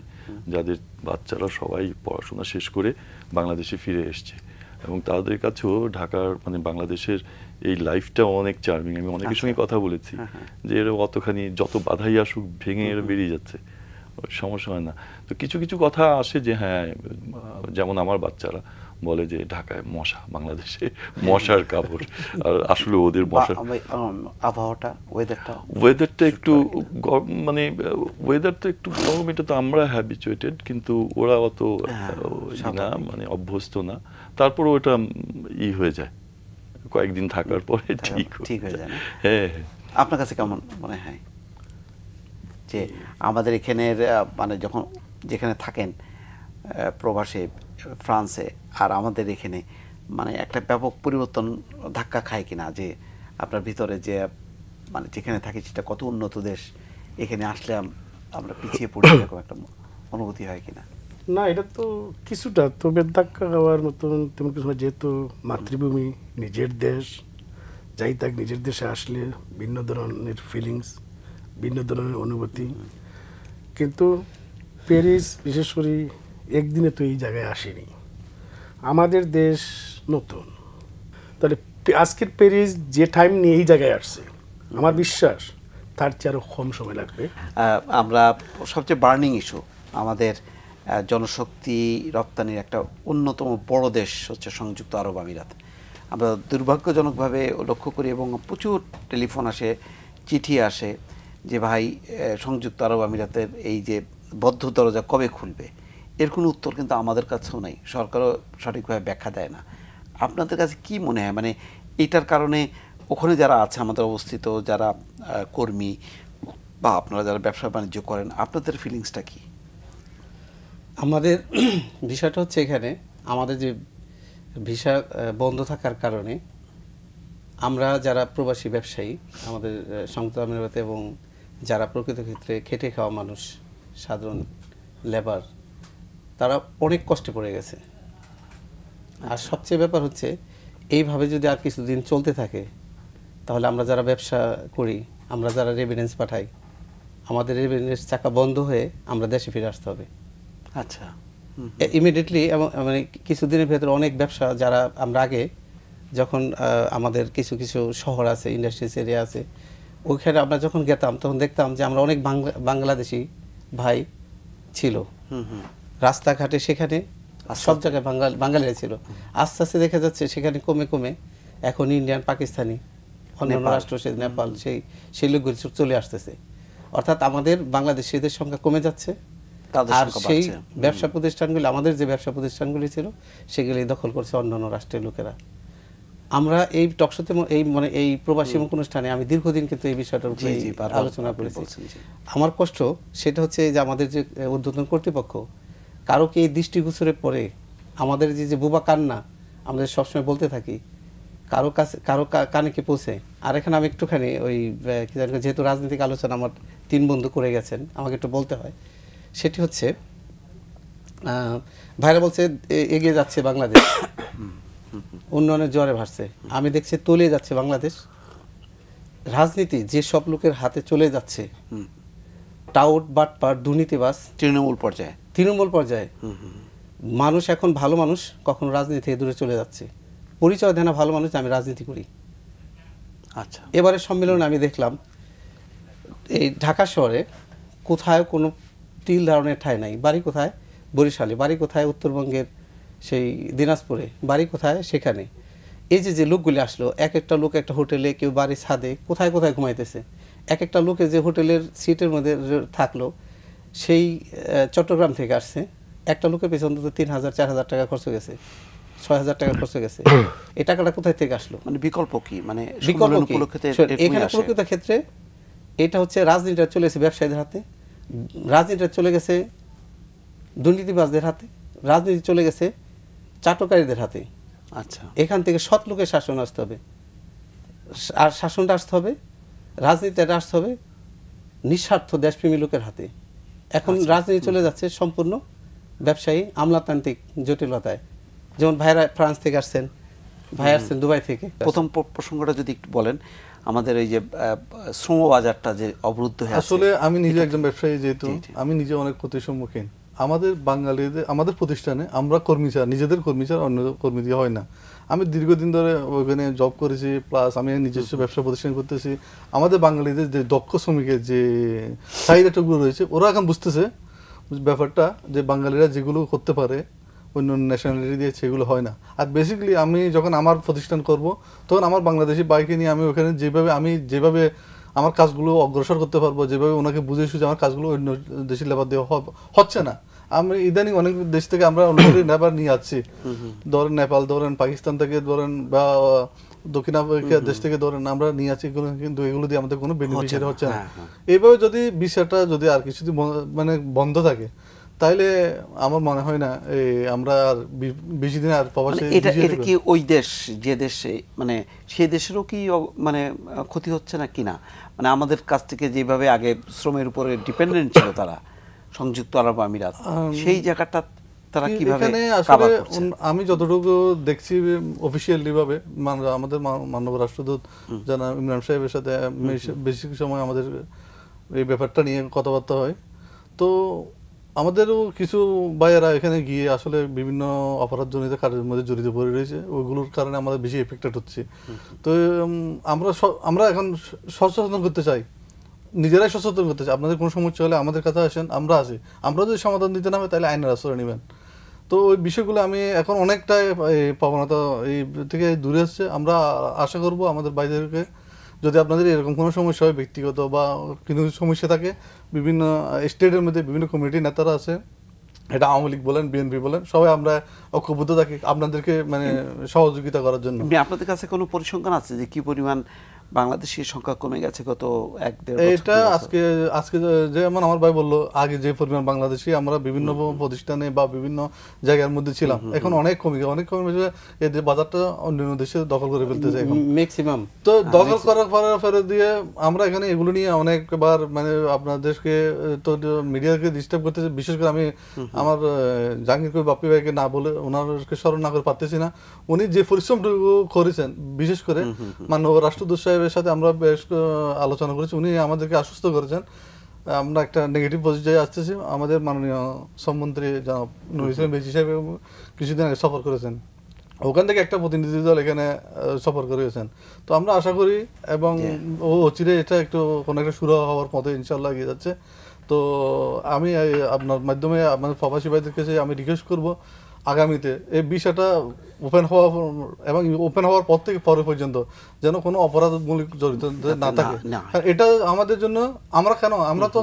যাদের বাচ্চারা সবাই পড়াশোনা শেষ করে বাংলাদেশে ফিরে এসছে এবং তাদের কাছেও ঢাকার মানে বাংলাদেশের এই লাইফটা অনেক চার্মিং। আমি অনেকের সঙ্গে কথা বলেছি যে এরা অতখানি যত বাধাই আসুক ভেঙে এরা বেরিয়ে যাচ্ছে, সমস্যা হয় না। তো কিছু কিছু কথা আসে যে হ্যাঁ, যেমন আমার বাচ্চারা বলে যে ঢাকায় মশা, বাংলাদেশে মশার কাপড়। আর আসলে ওদের মশার আবহাওয়াটা, ওয়েদারটা একটু মানে ওয়েদারটা একটু গরম, এটা তো আমরা হ্যাবিচুয়েটেড, কিন্তু ওরা অত না, মানে অভ্যস্ত না। তারপর ওটা হয়ে যায় কয়েকদিন থাকার পরে ঠিক হয়ে যায়। হ্যাঁ, আপনার কাছে কেমন মনে হয় যে আমাদের এখানের মানে যখন যেখানে থাকেন প্রবাসে ফ্রান্সে আর আমাদের এখানে মানে একটা ব্যাপক পরিবর্তন ধাক্কা খায় কিনা, যে আপনার ভিতরে যে মানে যেখানে থাকি সেটা কত উন্নত দেশ, এখানে আসলে আমরা পিছিয়ে পড়ি, এরকম একটা অনুভূতি হয় কিনা? না, এটা তো কিছুটা, তবে ধাক্কা খাওয়ার মতন তেমন কিছু না, যেহেতু মাতৃভূমি, নিজের দেশ, যাই থাক নিজের দেশে আসলে ভিন্ন ধরনের ফিলিংস, ভিন্ন ধরনের অনুভূতি। কিন্তু প্যারিস বিশেষ করে একদিনে তো এই জায়গায় আসেনি, আমাদের দেশ নতুন, তাহলে আজকের প্যারিস যে টাইম নিয়ে এই জায়গায় আসছে, আমার বিশ্বাস তার চেয়ে আরও কম সময় লাগবে। আমরা সবচেয়ে বার্নিং ইস্যু আমাদের জনশক্তি রপ্তানির একটা অন্যতম বড় দেশ হচ্ছে সংযুক্ত আরব আমিরাত। আমরা দুর্ভাগ্যজনকভাবে লক্ষ্য করি এবং প্রচুর টেলিফোন আসে, চিঠি আসে যে ভাই সংযুক্ত আরব আমিরাতের এই যে বদ্ধ দরজা কবে খুলবে, এর কোনো উত্তর কিন্তু আমাদের কাছেও নাই, সরকারও সঠিকভাবে ব্যাখ্যা দেয় না। আপনাদের কাছে কি মনে হয়, মানে এইটার কারণে ওখানে যারা আছে আমাদের অবস্থিত, যারা কর্মী বা আপনারা যারা ব্যবসা বাণিজ্য করেন, আপনাদের ফিলিংসটা কি? আমাদের বিষয়টা হচ্ছে এখানে আমাদের যে ভিসা বন্ধ থাকার কারণে আমরা যারা প্রবাসী ব্যবসায়ী, আমাদের সংযুক্ত আরব আমিরাতে এবং যারা প্রকৃত ক্ষেত্রে খেটে খাওয়া মানুষ, সাধারণ লেবার, তারা অনেক কষ্টে পড়ে গেছে। আর সবচেয়ে ব্যাপার হচ্ছে এইভাবে যদি আর কিছুদিন চলতে থাকে তাহলে আমরা যারা ব্যবসা করি, আমরা যারা রেভিডেন্স পাঠাই, আমাদের রেভিডেন্স চাকা বন্ধ হয়ে আমরা দেশে ফিরে আসতে হবে। আচ্ছা, ইমিডিয়েটলি। এবং মানে কিছুদিনের ভেতরে অনেক ব্যবসা যারা আমরা আগে যখন আমাদের কিছু কিছু শহর আছে, ইন্ডাস্ট্রিজ এরিয়া আছে, ওইখানে আমরা যখন গেতাম তখন দেখতাম যে আমরা অনেক বাংলাদেশি ভাই ছিল রাস্তাঘাটে, সেখানে সব জায়গায় বাঙালিরা ছিল। আস্তে আস্তে দেখা যাচ্ছে সেখানে কমে কমে এখন ইন্ডিয়ান, পাকিস্তানি, অন্যান্য রাষ্ট্র, নেপাল, সেই লোকগুলি চলে আসতেছে। অর্থাৎ আমাদের বাংলাদেশিদের সংখ্যা কমে যাচ্ছে, আর সেই ব্যবসা প্রতিষ্ঠানগুলি, আমাদের যে ব্যবসা প্রতিষ্ঠানগুলি ছিল সেগুলি দখল করছে অন্যান্য রাষ্ট্রের লোকেরা। আমরা এই টকশোতে মানে এই প্রবাসী মুখ অনুষ্ঠানে আমি দীর্ঘদিন কিন্তু এই বিষয়টার উপরে আলোচনা করেছি। আমার কষ্ট সেটা হচ্ছে যে আমাদের যে ঊর্ধ্বতন কর্তৃপক্ষ কারো কি এই দৃষ্টিগোচরে পড়ে, আমাদের যে বুবা কান্না আমাদের সবসময় বলতে থাকি, কারো কানে কি পৌঁছে। আর এখানে আমি একটুখানি ওই কি জানি, যেহেতু রাজনৈতিক আলোচনা আমার 3 বন্ধু করে গেছেন, আমাকে একটু বলতে হয়। সেটি হচ্ছে ভাইরা বলছে এগিয়ে যাচ্ছে বাংলাদেশ, উন্নয়নের জোয়ারে ভাসছে। আমি দেখছি তলিয়ে যাচ্ছে বাংলাদেশ। রাজনীতি যে সব লোকের হাতে চলে যাচ্ছে, টাউট, বাটপার, দুর্নীতিবাজ, তৃণমূল পর্যায়ে মানুষ এখন ভালো মানুষ কখনো রাজনীতি থেকে দূরে চলে যাচ্ছে। পরিচয় দেয় না ভালো মানুষ, আমি রাজনীতি করি। আচ্ছা, এবারে সম্মেলনে আমি দেখলাম এই ঢাকা শহরে কোথায় কোনো তিল ধারণের ঠাঁই নাই। বাড়ি কোথায়? বরিশালে। বাড়ি কোথায়? উত্তরবঙ্গের সেই দিনাজপুরে। বাড়ি কোথায়? সেখানে। এই যে লোকগুলি আসলো, এক একটা লোক একটা হোটেলে, কেউ বাড়ির ছাদে, কোথায় কোথায় ঘুমাইতেছে। এক একটা লোকে যে হোটেলের সিটের মধ্যে থাকলো সেই চট্টগ্রাম থেকে আসছে, একটা লোকের পেছনে অন্তত 3,000-4,000 টাকা খরচ গেছে, 6,000 টাকা খরচ গেছে। এই টাকাটা কোথায় থেকে আসলো? মানে বিকল্প কি? মানে বিকল্প কি? এখানে প্রকৃত ক্ষেত্রে এটা হচ্ছে রাজনীতিটা চলে গেছে ব্যবসায়ীদের হাতে, রাজনীতিটা চলে গেছে দুর্নীতিবাজদের হাতে, রাজনীতি চলে গেছে চাটকারীদের হাতে। আচ্ছা, এখান থেকে সৎ লোকের শাসন আসতে হবে, আর শাসনটা আসতে হবে, রাজনীতিটা আসতে হবে নিঃস্বার্থ দেশপ্রেমী লোকের হাতে। এখন রাজনীতি চলে যাচ্ছে সম্পূর্ণ ব্যবসায়ী আমলাতান্ত্রিক জটিলতায়। যেমন ভাইরা ফ্রান্স থেকে আসছেন, ভাই আসছেন দুবাই থেকে। প্রথম প্রসঙ্গটা যদি একটু বলেন, আমাদের এই যে শ্রম বাজারটা যে অবরুদ্ধ হয়ে আছে। আসলে আমি নিজে একজন ব্যবসায়ী, যেহেতু আমি নিজে অনেক ক্ষতির সম্মুখীন। আমাদের বাঙালিদের, আমাদের প্রতিষ্ঠানে আমরা কর্মী ছাড়া, নিজেদের কর্মী ছাড়া অন্য কর্মী দিয়ে হয় না। আমি দীর্ঘদিন ধরে ওইখানে জব করেছি, প্লাস আমি নিজস্ব ব্যবসা প্রতিষ্ঠান করতেছি। আমাদের বাঙালিদের যে দক্ষ শ্রমিকের যে চাহিদাটুকু রয়েছে, ওরা এখন বুঝতেছে ব্যাপারটা যে বাঙালিরা যেগুলো করতে পারে অন্য ন্যাশনালিটি দিয়ে সেগুলো হয় না। আর বেসিক্যালি আমি যখন আমার প্রতিষ্ঠান করব তখন আমার বাংলাদেশি বাইকে নিয়ে আমি ওখানে যেভাবে আমার কাজগুলো অগ্রসর করতে পারবো, যেভাবে ওনাকে বুঝিয়ে সুঝে আমার কাজগুলো অন্য দেশি লেবার দেওয়া হচ্ছে না। আমি ইদানিং অনেক দেশ থেকে আমরা অলরেডি লেবার নিয়ে আসছি, ধরেন নেপাল, ধরেন পাকিস্তান থেকে, ধরেন বা দক্ষিণ আফ্রিকা দেশ থেকে ধরেন আমরা নিয়ে আসছি, কিন্তু এগুলো দিয়ে আমাদের কোনো বেনিফিশিয়ারি হচ্ছে না। এইভাবে যদি বিষয়টা যদি আর কিছু মানে বন্ধ থাকে তাইলে আমার মনে হয় না আমরা আর বেশি দিন আর প্রবাসী। এটা কি ওই দেশ যে দেশে, মানে সেই দেশেরও কি মানে ক্ষতি হচ্ছে না কিনা? মানে আমাদের কাছ থেকে যেভাবে আগে শ্রমের উপরে ডিপেন্ডেন্ট ছিল তারা, সংযুক্ত আরব আমিরাত, সেই জায়গাটা তারা কিভাবে আসলে আমি যতটুকু দেখছি অফিসিয়ালি ভাবে আমাদের মাননীয় রাষ্ট্রদূত জানা ইমরান সাহেবের সাথে বেশি সময় আমাদের এই ব্যাপারটা নিয়ে কথাবার্তা হয়। তো আমাদেরও কিছু ভাইয়েরা এখানে গিয়ে আসলে বিভিন্ন অপরাধজনিত কাজের মধ্যে জড়িত পড়ে রয়েছে, ওইগুলোর কারণে আমাদের বেশি এফেক্টেড হচ্ছে। তো আমরা এখন সচেতন করতে চাই, নিজেরাই সচেতন করতে চাই। আপনাদের কোনো সমস্যা হলে আমাদের কাছে আসেন, আমরা আছি। আমরা যদি সমাধান দিতে না হয় তাহলে আইনের আশ্রয় নেবেন। তো ওই বিষয়গুলো আমি এখন অনেকটাই প্রবণতা এই থেকে দূরে আসছে। আমরা আশা করব আমাদের ভাইদেরকে যদি আপনাদের এরকম কোনো সমস্যা হয় ব্যক্তিগত বা কোনো সমস্যা থাকে, বিভিন্ন স্টেটের মধ্যে বিভিন্ন কমিউনিটি নেতারা আছে, এটা আওয়ামী লীগ বলেন, বিএনপি বলেন, সবাই আমরা ঐক্যবদ্ধ থাকি আপনাদেরকে মানে সহযোগিতা করার জন্য। আপনাদের কাছে কোনো পরিসংখ্যান আছে যে কি পরিমাণ বাংলাদেশের সংখ্যা কমে গেছে গত 1-1.5 বছর? এটা আজকে যেমন আমার ভাই বললো, আগে যে পরিমাণ বাংলাদেশি আমরা বিভিন্ন প্রতিষ্ঠানে বা বিভিন্ন জায়গার মধ্যে ছিলাম, এখন অনেক কমে গেছে। এদের বাজারটা অন্যান্য দেশে দখল করে ফেলতেছে এখন ম্যাক্সিমাম। তো দখল করার পরে ফেরত দিয়ে আমরা এখানে এগুলো নিয়ে অনেকবার মানে আপনাদেরকে তো মিডিয়াকে ডিস্টার্ব করতেছে। বিশেষ করে আমি আমার জাহাঙ্গীর কবির বাপ্পি ভাইকে না বলে, ওনারকে স্মরণ না করে পারতেছি না। উনি যে পরিশ্রমটুকু করেছেন, বিশেষ করে মাননীয় রাষ্ট্রদূত সাহেবের সাথে আমরা বেশ আলোচনা করেছি, উনি আমাদেরকে আশ্বস্ত করেছেন আমরা একটা নেগেটিভ পজিটিভে আসতেছি। আমাদের মাননীয় শ্রমমন্ত্রী জনাব নুরুল ইসলাম বেজি সাহেব কিছুদিন আগে সফর করেছেন, ওখান থেকে একটা প্রতিনিধি দল এখানে সফর করেছেন। তো আমরা আশা করি এবং ও অচিরে এটা একটু কোনো একটা শুরু হওয়ার মতো ইনশাল্লাহ এগিয়ে যাচ্ছে। তো আমি আপনার মাধ্যমে আপনাদের প্রবাসী ভাইদের কাছে আমি রিকোয়েস্ট করব আগামীতে এই বিষয়টা ওপেন হওয়া এবং ওপেন হওয়ার পর থেকে পরে পর্যন্ত যেন কোনো অপরাধমূলক জড়িত না থাকে। এটা আমাদের জন্য, আমরা তো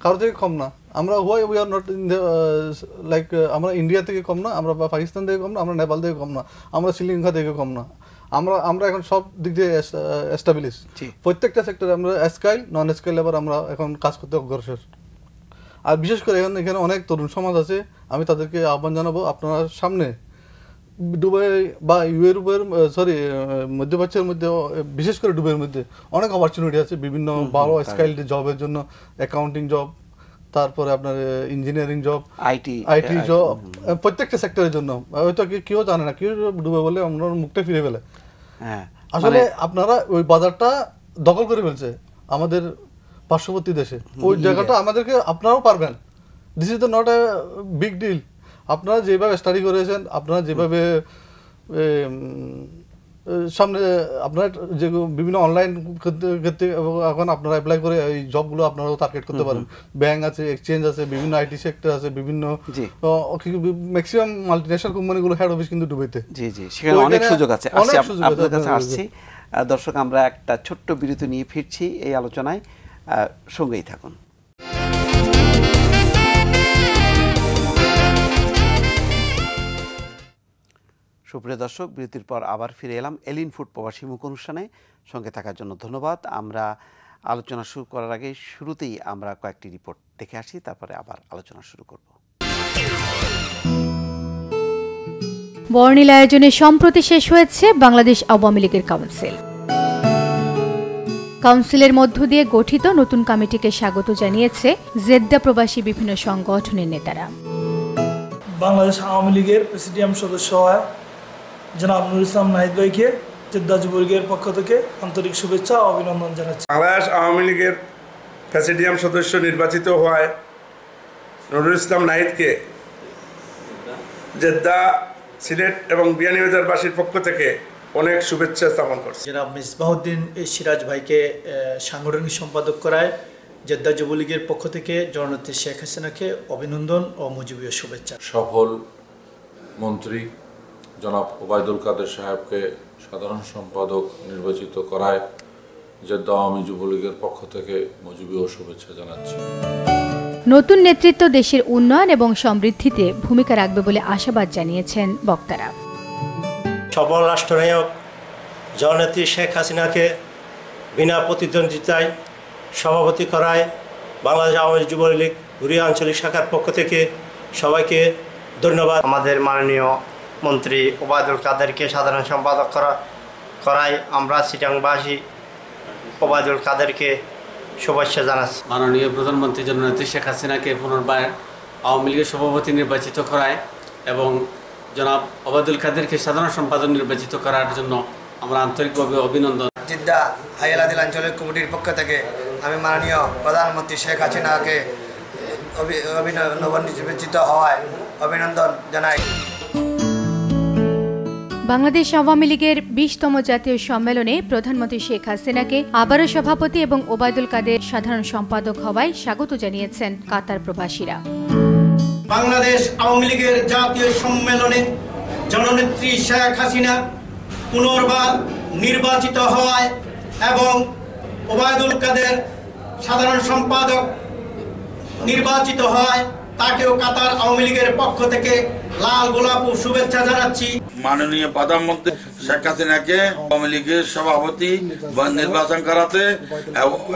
কারো থেকে কম না, আমরা we are not in the like, আমরা ইন্ডিয়া থেকে কম না, আমরা পাকিস্তান থেকে কম না, আমরা নেপাল থেকে কম না, আমরা শ্রীলঙ্কা থেকে কম না। আমরা এখন সব দিক দিয়ে এস্টাবলিশ, প্রত্যেকটা সেক্টরে আমরা স্কাইল নন স্কাইল লেবার আমরা এখন কাজ করতে অগ্রসর। আর বিশেষ করে এখানে অনেক তরুণ সমাজ আছে, আমি তাদেরকে আহ্বান জানাবো আপনার সামনে দুবাই বা ইউরোপের মধ্যপ্রাচ্যের মধ্যে, বিশেষ করে দুবাইয়ের মধ্যে অনেক অপরচুনিটি আছে বিভিন্ন ভালো স্কাইল জবের জন্য, অ্যাকাউন্টিং জব, তারপরে আপনার ইঞ্জিনিয়ারিং জব, আইটি জব, প্রত্যেকটা সেক্টরের জন্য। হয়তো কেউ জানে না, কেউ ডুবে বলে আমরা মুখটা ফিরে ফেলে। আসলে আপনারা ওই বাজারটা দখল করে ফেলছে আমাদের পার্শ্ববর্তী দেশে, ওই জায়গাটা আমাদেরকে আপনারাও পারবেন। This is the not a big deal. আপনারা যেভাবে স্টাডি করেছেন, আপনারা যেভাবে সামনে আপনার যে বিভিন্ন অনলাইন ক্ষেত্রে এখন আপনারা অ্যাপ্লাই করে এই জবগুলো আপনারাও টার্গেট করতে পারেন। ব্যাংক আছে, এক্সচেঞ্জ আছে, বিভিন্ন আইটি সেক্টর আছে, বিভিন্ন ম্যাক্সিমাম মাল্টিন্যাশনাল কোম্পানিগুলো হেড অফিস কিন্তু দুবাইতে। জি জি, সেখানে অনেক সুযোগ আছে। আপনাদের কাছে আসছি দর্শক, আমরা একটা ছোট্ট বিরতি নিয়ে ফিরছি এই আলোচনায়, সঙ্গেই থাকুন। সুপ্রিয় দর্শক, বিরতির পর আবার ফিরে এলাম এলিন ফুড প্রবাসী মুখ অনুষ্ঠানে। সঙ্গে থাকার জন্য ধন্যবাদ। আমরা আলোচনা শুরু করার আগে শুরুতেই আমরা কয়েকটি রিপোর্ট দেখে আসি, তারপরে আবার আলোচনা শুরু করব। বর্ণিল আয়োজনে সম্প্রতি শেষ হয়েছে বাংলাদেশ আওয়ামী লীগের কাউন্সিল। কাউন্সিলের মধ্য দিয়ে গঠিত নতুন কমিটিকে স্বাগত জানিয়েছে জেদ্দা প্রবাসী বিভিন্ন সংগঠনের নেতারা। বাংলাদেশ আওয়ামী লীগের প্রেসিডিয়াম সদস্য হওয়া জনাব নুরুল ইসলাম নাহিদ ভাইকে জেদ্দা যুবলীগের পক্ষ থেকে আন্তরিক শুভেচ্ছা ও অভিনন্দন জানাচ্ছি। বাংলাদেশ আওয়ামী লীগের প্রেসিডিয়াম সদস্য নির্বাচিত হওয়ায় নুরুল ইসলাম নাহিদকে জেদ্দা, সিলেট এবং বিয়ানীবাজারবাসীর পক্ষ থেকে অনেক শুভেচ্ছা স্থাপন করছি। জনাব মিসবাহুদ্দিন সিরাজ ভাইকে সাংগঠনিক সম্পাদক করায় জেদ্দা যুবলীগের পক্ষ থেকে জননেত্রী শেখ হাসিনাকে অভিনন্দন ও মুজিবীয় শুভেচ্ছা। সফল মন্ত্রী জনাব ওবায়দুল কাদের সাহেবকে সাধারণ সম্পাদক নির্বাচিত করায় জেদ্দা আওয়ামী যুবলীগের পক্ষ থেকে মুজিবীয় শুভেচ্ছা জানাচ্ছি। নতুন নেতৃত্ব দেশের উন্নয়ন এবং সমৃদ্ধিতে ভূমিকা রাখবে বলে আশাবাদ জানিয়েছেন বক্তারা। সফল রাষ্ট্রনায়ক জননেত্রী শেখ হাসিনাকে বিনা প্রতিদ্বন্দ্বিতায় সভাপতি করায় বাংলাদেশ আওয়ামী যুবলীগ ঘুরিয়া আঞ্চলিক শাখার পক্ষ থেকে সবাইকে ধন্যবাদ। আমাদের মাননীয় মন্ত্রী ওবায়দুল কাদেরকে সাধারণ সম্পাদক করায় আমরা চিটাংবাসী ওবায়দুল কাদেরকে শুভেচ্ছা জানাচ্ছি। মাননীয় প্রধানমন্ত্রী জননেত্রী শেখ হাসিনাকে পুনর্বার আওয়ামী লীগের সভাপতি নির্বাচিত করায় এবং জনাব ওবায়দুল কাদেরকে সাধারণ সম্পাদক নির্বাচিত করার জন্য আমরা আন্তরিকভাবে অভিনন্দন। জিদ্দা হাইলাদিল আঞ্চলিক কমিটির পক্ষ থেকে আমি মাননীয় প্রধানমন্ত্রী শেখ হাসিনাকে নবনির্বাচিত হওয়ায় অভিনন্দন জানাই। বাংলাদেশ আওয়ামী লীগের 20তম জাতীয় সম্মেলনে প্রধানমন্ত্রী শেখ হাসিনাকে আবারও সভাপতি এবং ওবায়দুল কাদের সাধারণ সম্পাদক হওয়ায় স্বাগত জানিয়েছেন কাতার প্রবাসীরা। বাংলাদেশ আওয়ামী লীগের জাতীয় সম্মেলনে জননেত্রী শেখ হাসিনা পুনর্বার নির্বাচিত হওয়ায় এবং ওবায়দুল কাদের সাধারণ সম্পাদক নির্বাচিত হয়, তাকেও কাতার আওয়ামী লীগের পক্ষ থেকে লাল গোলাপ ও শুভেচ্ছা জানাচ্ছি। মাননীয় প্রধানমন্ত্রী শেখ হাসিনাকে আওয়ামী লীগের সভাপতি নির্বাচন করাতে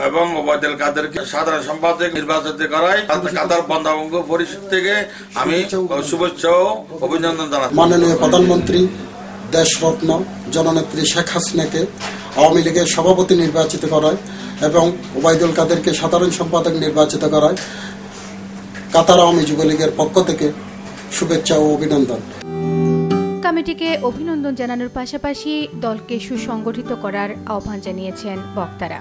এবং ওবায়দুল কাদেরকে সাধারণ সম্পাদক নির্বাচিত করায় কাতার বঙ্গবন্ধু পরিষদ থেকে আমি শুভেচ্ছা ও অভিনন্দন জানাচ্ছি। মাননীয় প্রধানমন্ত্রী দেশরত্ন জননেত্রী শেখ হাসিনাকে আওয়ামী লীগের সভাপতি নির্বাচিত করায় এবং ওবায়দুল কাদেরকে সাধারণ সম্পাদক নির্বাচিত করায় কাতার আওয়ামী যুবলীগের পক্ষ থেকে শুভেচ্ছা ও অভিনন্দন। কমিটিকে অভিনন্দন জানানোর পাশাপাশি দলকে সুসংগঠিত করার আহ্বান জানিয়েছেন বক্তারা।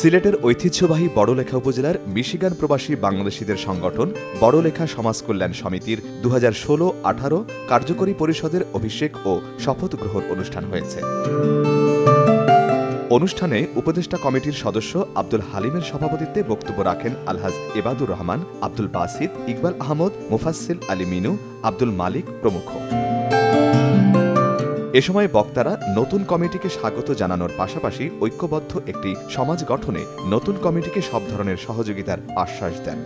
সিলেটের ঐতিহ্যবাহী বড়লেখা উপজেলার মিশিগান প্রবাসী বাংলাদেশিদের সংগঠন বড়লেখা সমাজ কল্যাণ সমিতির 2016-18 কার্যকরী পরিষদের অভিষেক ও শপথ গ্রহণ অনুষ্ঠান হয়েছে। অনুষ্ঠানে উপদেষ্টা কমিটির সদস্য আব্দুল হালিমের সভাপতিত্বে বক্তব্য রাখেন আলহাজ এবাদুর রহমান, আব্দুল বাসিত, ইকবাল আহমদ, মুফাসসিল আলী মিনু, আব্দুল মালিক প্রমুখ। এ সময় বক্তারা নতুন কমিটিকে স্বাগত জানানোর পাশাপাশি ঐক্যবদ্ধ একটি সমাজ গঠনে নতুন কমিটিকে সব ধরনের সহযোগিতার আশ্বাস দেন।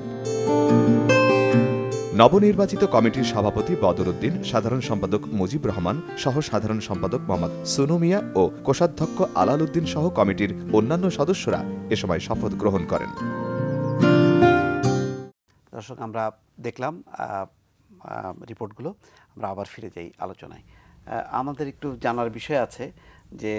নবনির্বাচিত কমিটির সভাপতি বদর উদ্দিন, সাধারণ সম্পাদক মুজিব রহমান সহ সাধারণ সম্পাদক মোহাম্মদ সুনু মিয়া ও কোষাধ্যক্ষ আলাল উদ্দিন সহ কমিটির অন্যান্য সদস্যরা এ সময় শপথ গ্রহণ করেন। দর্শক, আমরা দেখলাম রিপোর্টগুলো, আমরা আবার ফিরে যাই আলোচনায়। আমাদের একটু জানার বিষয় আছে যে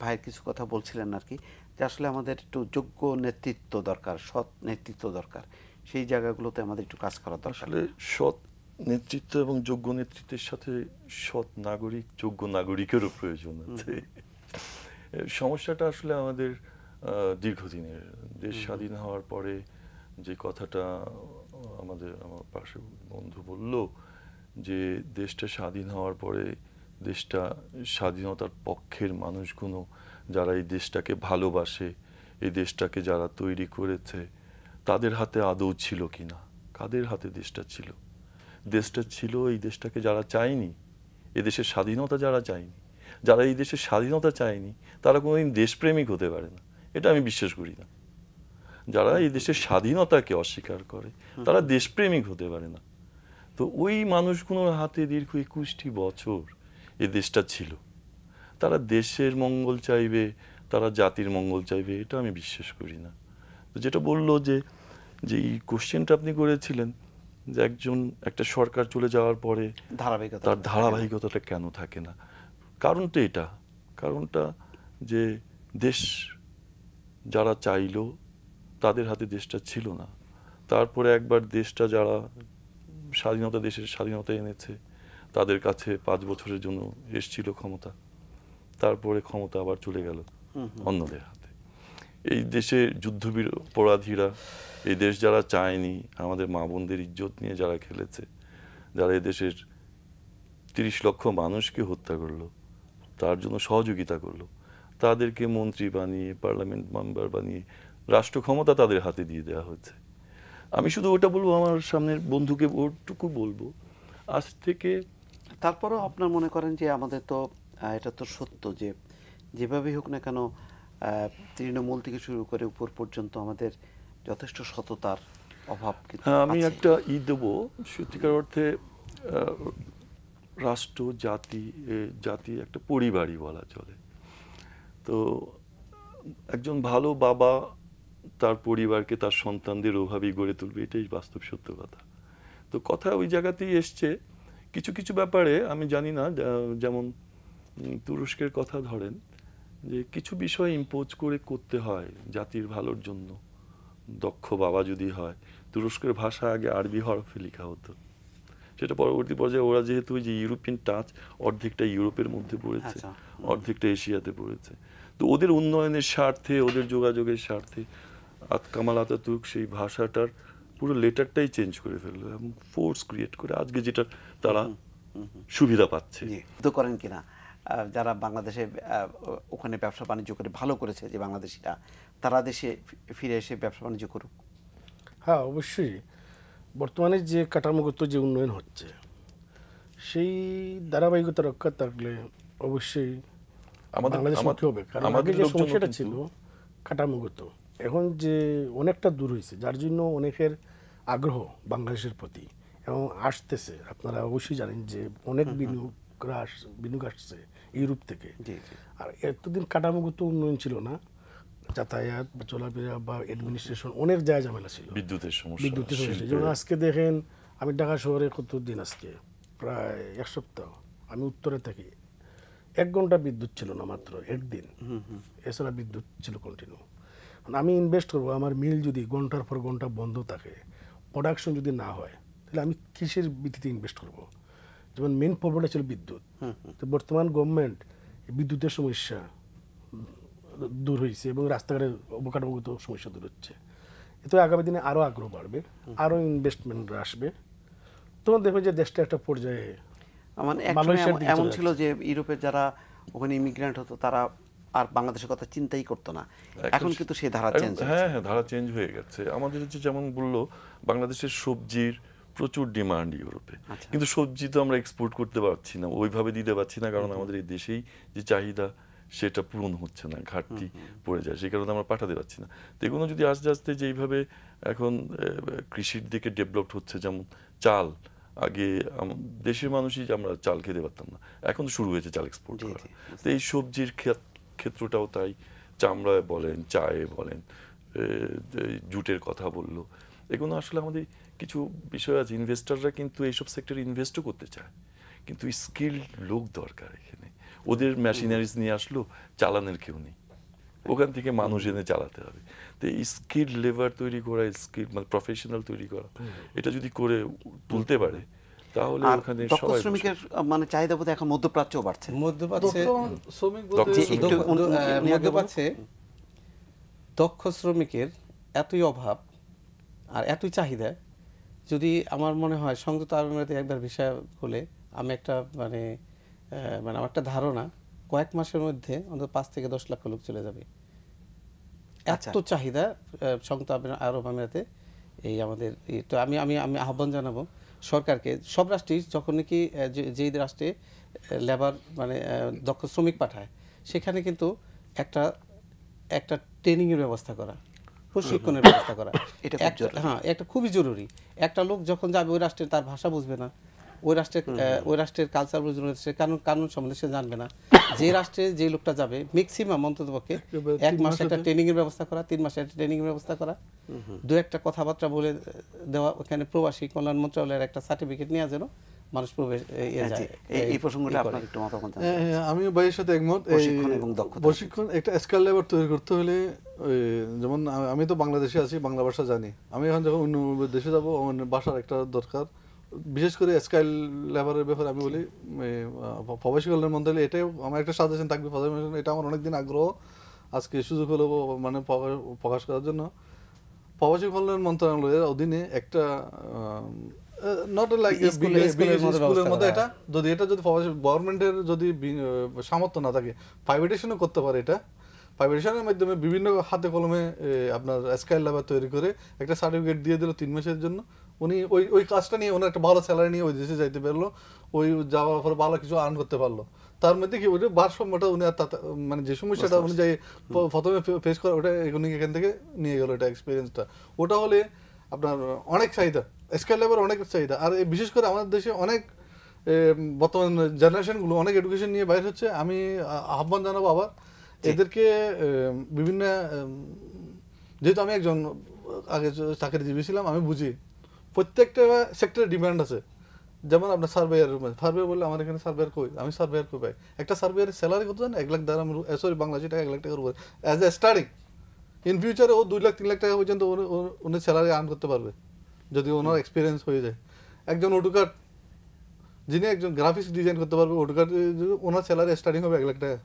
ভাইয়ের কিছু কথা বলছিলেন আর কি, যে আসলে আমাদের একটু যোগ্য নেতৃত্ব দরকার, সৎ নেতৃত্ব দরকার, সেই জায়গাগুলোতে আমাদের একটু কাজ করা দরকার। আসলে সৎ নেতৃত্ব এবং যোগ্য নেতৃত্বের সাথে সৎ নাগরিক, যোগ্য নাগরিকেরও প্রয়োজন আছে। সমস্যাটা আসলে আমাদের দীর্ঘদিনের। দেশ স্বাধীন হওয়ার পরে যে কথাটা আমার পাশে বন্ধু বলল, যে দেশটা স্বাধীন হওয়ার পরে দেশটা স্বাধীনতার পক্ষের মানুষগুলো যারা এই দেশটাকে ভালোবাসে, এই দেশটাকে যারা তৈরি করেছে, তাদের হাতে আদৌ ছিল কিনা, কাদের হাতে দেশটা ছিল? দেশটা ছিল এই দেশটাকে যারা চায়নি, এদেশের স্বাধীনতা যারা চায়নি, যারা এই দেশের স্বাধীনতা চায়নি তারা কোনোদিন দেশপ্রেমিক হতে পারে না, এটা আমি বিশ্বাস করি না। যারা এই দেশের স্বাধীনতাকে অস্বীকার করে তারা দেশপ্রেমিক হতে পারে না। তো ওই মানুষগুলোর হাতে দীর্ঘ 21টি বছর এই দেশটা ছিল। তারা দেশের মঙ্গল চাইবে, তারা জাতির মঙ্গল চাইবে, এটা আমি বিশ্বাস করি না। তো যেটা বললো যে এই কোশ্চেনটা আপনি করেছিলেন যে একটা সরকার চলে যাওয়ার পরে তার ধারাবাহিকতাটা কেন থাকে না, কারণটা এটা, কারণটা যে দেশ যারা চাইলো তাদের হাতে দেশটা ছিল না। তারপরে একবার দেশটা যারা দেশের স্বাধীনতা এনেছে তাদের কাছে 5 বছরের জন্য এসেছিল ক্ষমতা, তারপরে ক্ষমতা আবার চলে গেল অন্যদের হাতে। এই দেশে যুদ্ধবীর অপরাধীরা, এই দেশ যারা চায়নি, আমাদের মা বোনদের ইজ্জত নিয়ে যারা খেলেছে, যারা এই দেশের 30 লক্ষ মানুষকে হত্যা করলো, তার জন্য সহযোগিতা করলো, তাদেরকে মন্ত্রী বানিয়ে, পার্লামেন্ট মেম্বার বানিয়ে রাষ্ট্র ক্ষমতা তাদের হাতে দিয়ে দেওয়া হয়েছে। আমি শুধু ওটা বলবো, আমার সামনের বন্ধুকে ওটুকু বলবো, আজ থেকে তারপরেও আপনার মনে করেন যে আমাদের তো এটা তো সত্য যে যেভাবেই হোক না কেন তৃণমূল থেকে শুরু করে উপর পর্যন্ত আমাদের যথেষ্ট সততার অভাব। আমি একটা দেবো, সত্যিকার অর্থে রাষ্ট্র জাতি একটা পরিবারই বলা চলে। তো একজন ভালো বাবা তার পরিবারকে, তার সন্তানদের ওভাবেই গড়ে তুলবে, এটাই বাস্তব সত্য কথা। তো কথা ওই জায়গাতেই এসছে। কিছু কিছু ব্যাপারে আমি জানি না, যেমন তুরস্কের কথা ধরেন, যে কিছু বিষয় ইম্পোজ করে করতে হয় জাতির ভালোর জন্য। দক্ষ বাবা যদি হয়, তুরস্কের ভাষা আগে আরবি হরফে লেখা হতো, সেটা পরবর্তী পর্যায়ে ওরা যেহেতু ওই যে ইউরোপিয়ান টাচ, অর্ধেকটা ইউরোপের মধ্যে পড়েছে, অর্ধেকটা এশিয়াতে পড়েছে। তো ওদের উন্নয়নের স্বার্থে, ওদের যোগাযোগের স্বার্থে কামাল আতাতুর্ক সেই ভাষাটার পুরো লেটারটাই চেঞ্জ করে ফেললো এবং ফোর্স ক্রিয়েট করে আজকে যেটা তারা সুবিধা পাচ্ছে। তো করেন কিনা যারা বাংলাদেশে ওখানে ব্যবসা বাণিজ্য করে ভালো করেছে যে বাংলাদেশিরা, তারা দেশে ফিরে এসে ব্যবসা বাণিজ্য করুক? হ্যাঁ, অবশ্যই। বর্তমানে যে কাঠামোগত যে উন্নয়ন হচ্ছে সেই ধারাবাহিকতা রক্ষা থাকলে অবশ্যই বাংলাদেশ মুখী হবে। কারণ আগে যে সমস্যাটা ছিল কাঠামোগত, এখন যে অনেকটা দূর হয়েছে, যার জন্য অনেকের আগ্রহ বাংলাদেশের প্রতি এবং আসতেছে। আপনারা অবশ্যই জানেন যে অনেক বিনিয়োগ আসছে ইউরোপ থেকে। আর এতদিন কাঠামোগত উন্নয়ন ছিল না, যাতায়াত বা চলাফেরা বা অ্যাডমিনিস্ট্রেশন অনেক ঝামেলা ছিল, বিদ্যুতের সমস্যা। যেমন আজকে দেখেন আমি ঢাকা শহরে কতদিন, আজকে প্রায় এক সপ্তাহ আমি উত্তরে থাকি, 1 ঘন্টা বিদ্যুৎ ছিল না, মাত্র একদিন। এছাড়া বিদ্যুৎ ছিল কন্টিনিউ। আমি ইনভেস্ট করবো, আমার মিল যদি ঘন্টার পর ঘন্টা বন্ধ থাকে, প্রোডাকশন যদি না হয়, তাহলে আমি কিসের ভিত্তিতে ইনভেস্ট করব? যেমন মেন প্রবলেমটা ছিল বিদ্যুৎ। তো বর্তমান গভর্নমেন্ট বিদ্যুতের সমস্যা দূর হয়েছে এবং রাস্তাঘাটের অবকাঠামোগত সমস্যা দূর হচ্ছে। এতে আগামী দিনে আরও আগ্রহ বাড়বে, আরও ইনভেস্টমেন্টরা আসবে, তখন দেখবে যে দেশটা একটা পর্যায়ে মানে এমন ছিল যে ইউরোপের যারা ওখানে ইমিগ্রেন্ট হতো তারা আর বাংলাদেশের কথা চিন্তাই করতো না। এখন কিন্তু সেই ধারা চেঞ্জ, হ্যাঁ ধারা চেঞ্জ হয়ে গেছে। আমাদের যেমন বললো বাংলাদেশের সবজির প্রচুর ডিমান্ড ইউরোপে, কিন্তু সবজি তো আমরা এক্সপোর্ট করতে পারছি না, ওইভাবে দিতে পারছি না, কারণ আমাদের এই দেশেই যে চাহিদা সেটা পূরণ হচ্ছে না, ঘাটতি পড়ে যায়, সেই কারণে আমরা পাঠাতে পারছি না। তো এগুলো যদি আস্তে আস্তে যেইভাবে এখন কৃষির দিকে ডেভেলপড হচ্ছে, যেমন চাল, আগে দেশের মানুষই আমরা চাল খেতে পারতাম না, এখন শুরু হয়েছে চাল এক্সপোর্ট করা। তো এই সবজির ক্ষেত্রটাও তাই, চামড়ায় বলেন, চায়ে বলেন, জুটের কথা বললো, এগুলো আসলে আমাদের কিছু বিষয় আছে। ইনভেস্টাররা কিন্তু এইসব সেক্টরে ইনভেস্টও করতে চায়, কিন্তু স্কিল্ড লোক দরকার এখানে। ওদের মেশিনারিজ নিয়ে আসলো, চালানোর কেউ নেই, ওখান থেকে মানুষ এনে চালাতে হবে। তো এই স্কিল লেবার তৈরি করা, স্কিল মানে প্রফেশনাল তৈরি করা, এটা যদি করে তুলতে পারে তাহলে ওখানে সবাই শ্রমিকের মানে চাহিদা বোধহয় এখন মধ্যপ্রাচ্যও বাড়ছে। মধ্যপ্রাচ্যে দক্ষ শ্রমিকের এতই অভাব আর এতই চাহিদা, যদি আমার মনে হয় সংযুক্ত আরব আমিরাতে একবার ভিসা হলে আমি একটা মানে আমার একটা ধারণা, কয়েক মাসের মধ্যে অন্তত 5 থেকে 10 লাখ লোক চলে যাবে। এত চাহিদা সংযুক্ত আরব আমিরাতে এই আমাদের। তো আমি আমি আমি আহ্বান জানাবো সরকারকে, সব রাষ্ট্রেই যখন নাকি যেই রাষ্ট্রে লেবার মানে দক্ষ শ্রমিক পাঠায়, সেখানে কিন্তু একটা ট্রেনিংয়ের ব্যবস্থা করা, প্রশিক্ষণের ব্যবস্থা করা, হ্যাঁ এটা খুবই জরুরি। একটা লোক যখন যাবে ওই রাষ্ট্রে, তার ভাষা বুঝবে না, ওই রাষ্ট্রের কালচার বুঝবে না, সে কানুন সম্বন্ধে সে জানবে না। যে রাষ্ট্রে যে লোকটা যাবে ম্যাক্সিমাম অন্ততপক্ষে 1 মাস একটা ট্রেনিং এর ব্যবস্থা করা, 3 মাসের একটা ট্রেনিং এর ব্যবস্থা করা, 2-একটা কথাবার্তা বলে দেওয়া, ওখানে প্রবাসী কল্যাণ মন্ত্রণালয়ের একটা সার্টিফিকেট নিয়ে যেন মানুষ প্রবেশ যায়। এই প্রসঙ্গটা আপনার একটু মতামত জানতে চাই। আমি ভাইয়ের সাথে একমত। প্রশিক্ষণ একটা স্কিল লেবার তৈরি করতে হলে, যেমন আমি তো বাংলাদেশে আছি, বাংলা ভাষা জানি, আমি এখন যখন অন্য দেশে যাবো আমার ভাষার একটা দরকার। বিশেষ করে স্কিল লেবারের ব্যাপারে আমি বলি প্রবাসী কল্যাণ মন্ত্রণালয় এটাই আমার একটা সাজেশন থাকবে। এটা আমার অনেকদিন আগ্রহ, আজকে সুযোগ হলো মানে প্রকাশ করার জন্য। প্রবাসী কল্যাণ মন্ত্রণালয়ের অধীনে একটা নট লাইক স্কুলের মধ্যে এটা যদি গভর্নমেন্টের যদি সামর্থ্য না থাকে, প্রাইভেটেশনও করতে পারে। এটা প্রাইভেটেশনের মাধ্যমে বিভিন্ন হাতে কলমে আপনার স্কিল লেবার তৈরি করে একটা সার্টিফিকেট দিয়ে দিল 3 মাসের জন্য। উনি ওই কাজটা নিয়ে ওনার একটা ভালো স্যালারি নিয়ে ওই দেশে যাইতে পারলো, ওই যাওয়ার পরে ভালো কিছু আর্ন করতে পারলো। তার মধ্যে কি ওই ভারসাম্যটা উনি আর মানে যে সমস্যাটা উনি যাই প্রথমে ফেস করে, ওটা উনি এখান থেকে নিয়ে গেল, এটা এক্সপিরিয়েন্সটা। ওটা হলে আপনার অনেক চাহিদা, স্কিল লেবার অনেক চাহিদা। আর বিশেষ করে আমাদের দেশে অনেক বর্তমান জেনারেশনগুলো অনেক এডুকেশন নিয়ে বাইরে হচ্ছে। আমি আহ্বান জানাবো আবার এদেরকে বিভিন্ন, যেহেতু আমি একজন আগে চাকরিজীবী ছিলাম, আমি বুঝি প্রত্যেকটা সেক্টরে ডিমান্ড আছে। যেমন আপনার সার্ভেয়ার বললে আমার এখানে সার্ভেয়ার কই, আমি সার্ভেয়ার কই পাই। একটা সার্ভেয়ারের স্যালারি কত জানেন? 1 লাখ দাম, সরি বাংলাদেশি টাকা 1 লাখ টাকার উপরে অ্যাজ এ স্টার্টিং। ইন ফিউচারে ও 2 লাখ 3 লাখ টাকা পর্যন্ত উনি স্যালারি আর্ন করতে পারবে যদি ওনার এক্সপিরিয়েন্স হয়ে যায়। একজন অটোকাড, যিনি একজন গ্রাফিক্স ডিজাইন করতে পারবে, অটোকাড ওনার স্যালারি স্টার্টিং হবে 1 লাখ টাকা।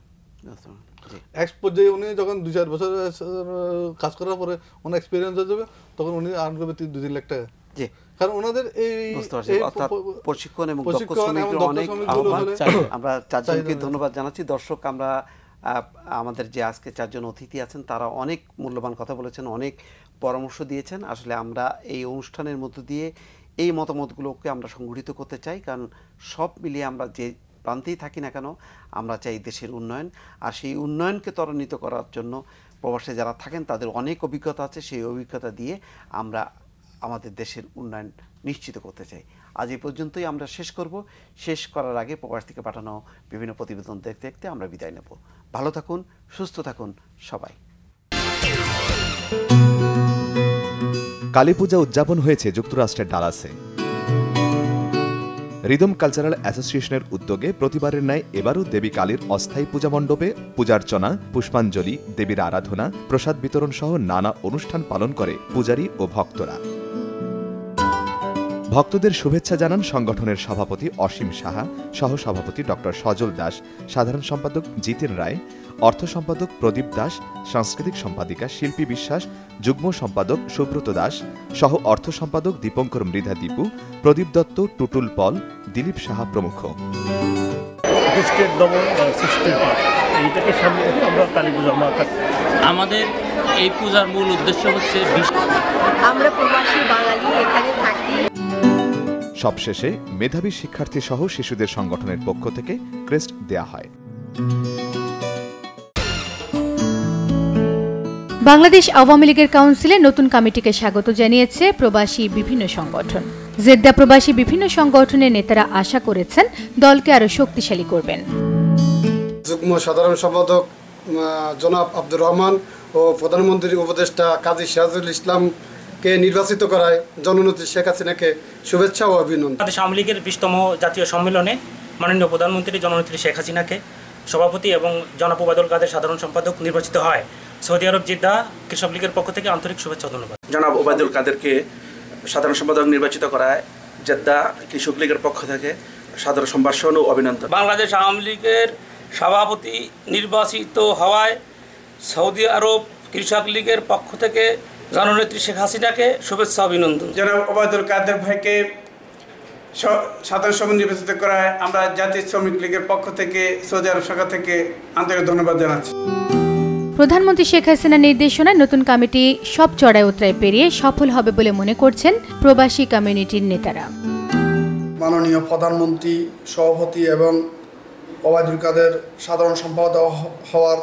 যে উনি যখন 2-4 বছর কাজ করার পরে ওনার এক্সপিরিয়েন্স হয়ে যাবে, তখন উনি আর্ন করবে 2-3 লাখ টাকা। কারণ ওনাদের এই প্রশিক্ষণ এবং দক্ষ শ্রমিকদের অনেক আহ্বান। আমরা 4 জনকে ধন্যবাদ জানাচ্ছি। দর্শক, আমরা আমাদের যে আজকে 4 জন অতিথি আছেন তারা অনেক মূল্যবান কথা বলেছেন, অনেক পরামর্শ দিয়েছেন। আসলে আমরা এই অনুষ্ঠানের মধ্য দিয়ে এই মতামতগুলোকে আমরা সংগঠিত করতে চাই, কারণ সব মিলিয়ে আমরা যে প্রান্তেই থাকি না কেন আমরা চাই দেশের উন্নয়ন, আর সেই উন্নয়নকে ত্বরান্বিত করার জন্য প্রবাসে যারা থাকেন তাদের অনেক অভিজ্ঞতা আছে, সেই অভিজ্ঞতা দিয়ে আমরা আমাদের দেশের উন্নয়ন নিশ্চিত করতে চাই। আজ এই পর্যন্তই আমরা শেষ করব। শেষ করার আগে প্রবাস থেকে পাঠানো বিভিন্ন প্রতিবেদন দেখতে দেখতে আমরা বিদায় নেব। ভালো থাকুন, সুস্থ থাকুন সবাই। কালী পূজা উদযাপন হয়েছে যুক্তরাষ্ট্রের ডালাসে। রিদম কালচারাল অ্যাসোসিয়েশনের উদ্যোগে প্রতিবারের ন্যায় এবারও দেবী কালীর অস্থায়ী পূজা মণ্ডপে পূজার্চনা, পুষ্পাঞ্জলি, দেবীর আরাধনা, প্রসাদ বিতরণ সহ নানা অনুষ্ঠান পালন করে পূজারী ও ভক্তরা। ভক্তদের শুভেচ্ছা জানান সংগঠনের সভাপতি অসীম সাহা, সহসভাপতি ডক্টর সজল দাস, সাধারণ সম্পাদক জিতেন রায়, অর্থ সম্পাদক প্রদীপ দাস, সাংস্কৃতিক সম্পাদিকা শিল্পী বিশ্বাস, যুগ্ম সম্পাদক সুব্রত দাস, সহ অর্থ সম্পাদক দীপঙ্কর মৃধা দীপু, প্রদীপ দত্ত, টুটুল পল, দিলীপ সাহা প্রমুখ। আমাদের এই পূজার মূল উদ্দেশ্য হচ্ছে আমরা প্রবাসী বাঙালি এখানে থাকি। সবশেষে মেধাবী শিক্ষার্থী সহ শিশুদের সংগঠনের পক্ষ থেকে ক্রেস্ট দেয়া হয়। বাংলাদেশ আওয়ামী লীগের কাউন্সিলে নতুন কমিটিকে স্বাগত জানিয়েছে প্রবাসী বিভিন্ন সংগঠন। জেদ্দা প্রবাসী বিভিন্ন সংগঠনের নেতারা আশা করেছেন দলকে আরো শক্তিশালী করবেন। যুগ্ম সাধারণ সম্পাদক জনাব আব্দুর রহমান ও প্রধানমন্ত্রীর উপদেষ্টা কাজী সিরাজুল ইসলামকে নির্বাচিত করায় জননেত্রী শেখ হাসিনাকে শুভেচ্ছা ও অভিনন্দন। বাংলাদেশ আওয়ামী লীগের 20তম জাতীয় সম্মেলনে মাননীয় প্রধানমন্ত্রী জননেত্রী শেখ হাসিনাকে সভাপতি এবং জনাব ওবায়দুল কাদের সাধারণ সম্পাদক নির্বাচিত হয়। সৌদি আরব জেদ্দা কৃষক লীগের পক্ষ থেকে আন্তরিক শুভেচ্ছা ও ধন্যবাদ। জনাব ওবায়দুল কাদেরকে সাধারণ সম্পাদক নির্বাচিত করায় জেদ্দা কৃষক লীগের পক্ষ থেকে সাদর সম্ভাষণ ও অভিনন্দন। বাংলাদেশ আওয়ামী লীগের সভাপতি নির্বাচিত হওয়ায় সৌদি আরব কৃষক লীগের পক্ষ থেকে জননেত্রী শেখ হাসিনাকে শুভেচ্ছা অভিনন্দন। জনাব ওবায়দুল কাদের ভাইকে সাধারণ সম্পাদক নির্বাচিত করায় আমরা জাতীয় শ্রমিক লীগের পক্ষ থেকে সৌদি আরব শাখা থেকে আন্তরিক ধন্যবাদ জানাচ্ছি। প্রধানমন্ত্রী শেখ হাসিনার নির্দেশনায় নতুন কমিটি সব চড়াই উতরাই পেরিয়ে সফল হবে বলে মনে করছেন প্রবাসী কমিউনিটির নেতারা। মাননীয় প্রধানমন্ত্রী, সভাপতি এবং ওবায়দুল কাদের সাধারণ সম্পাদক হওয়ার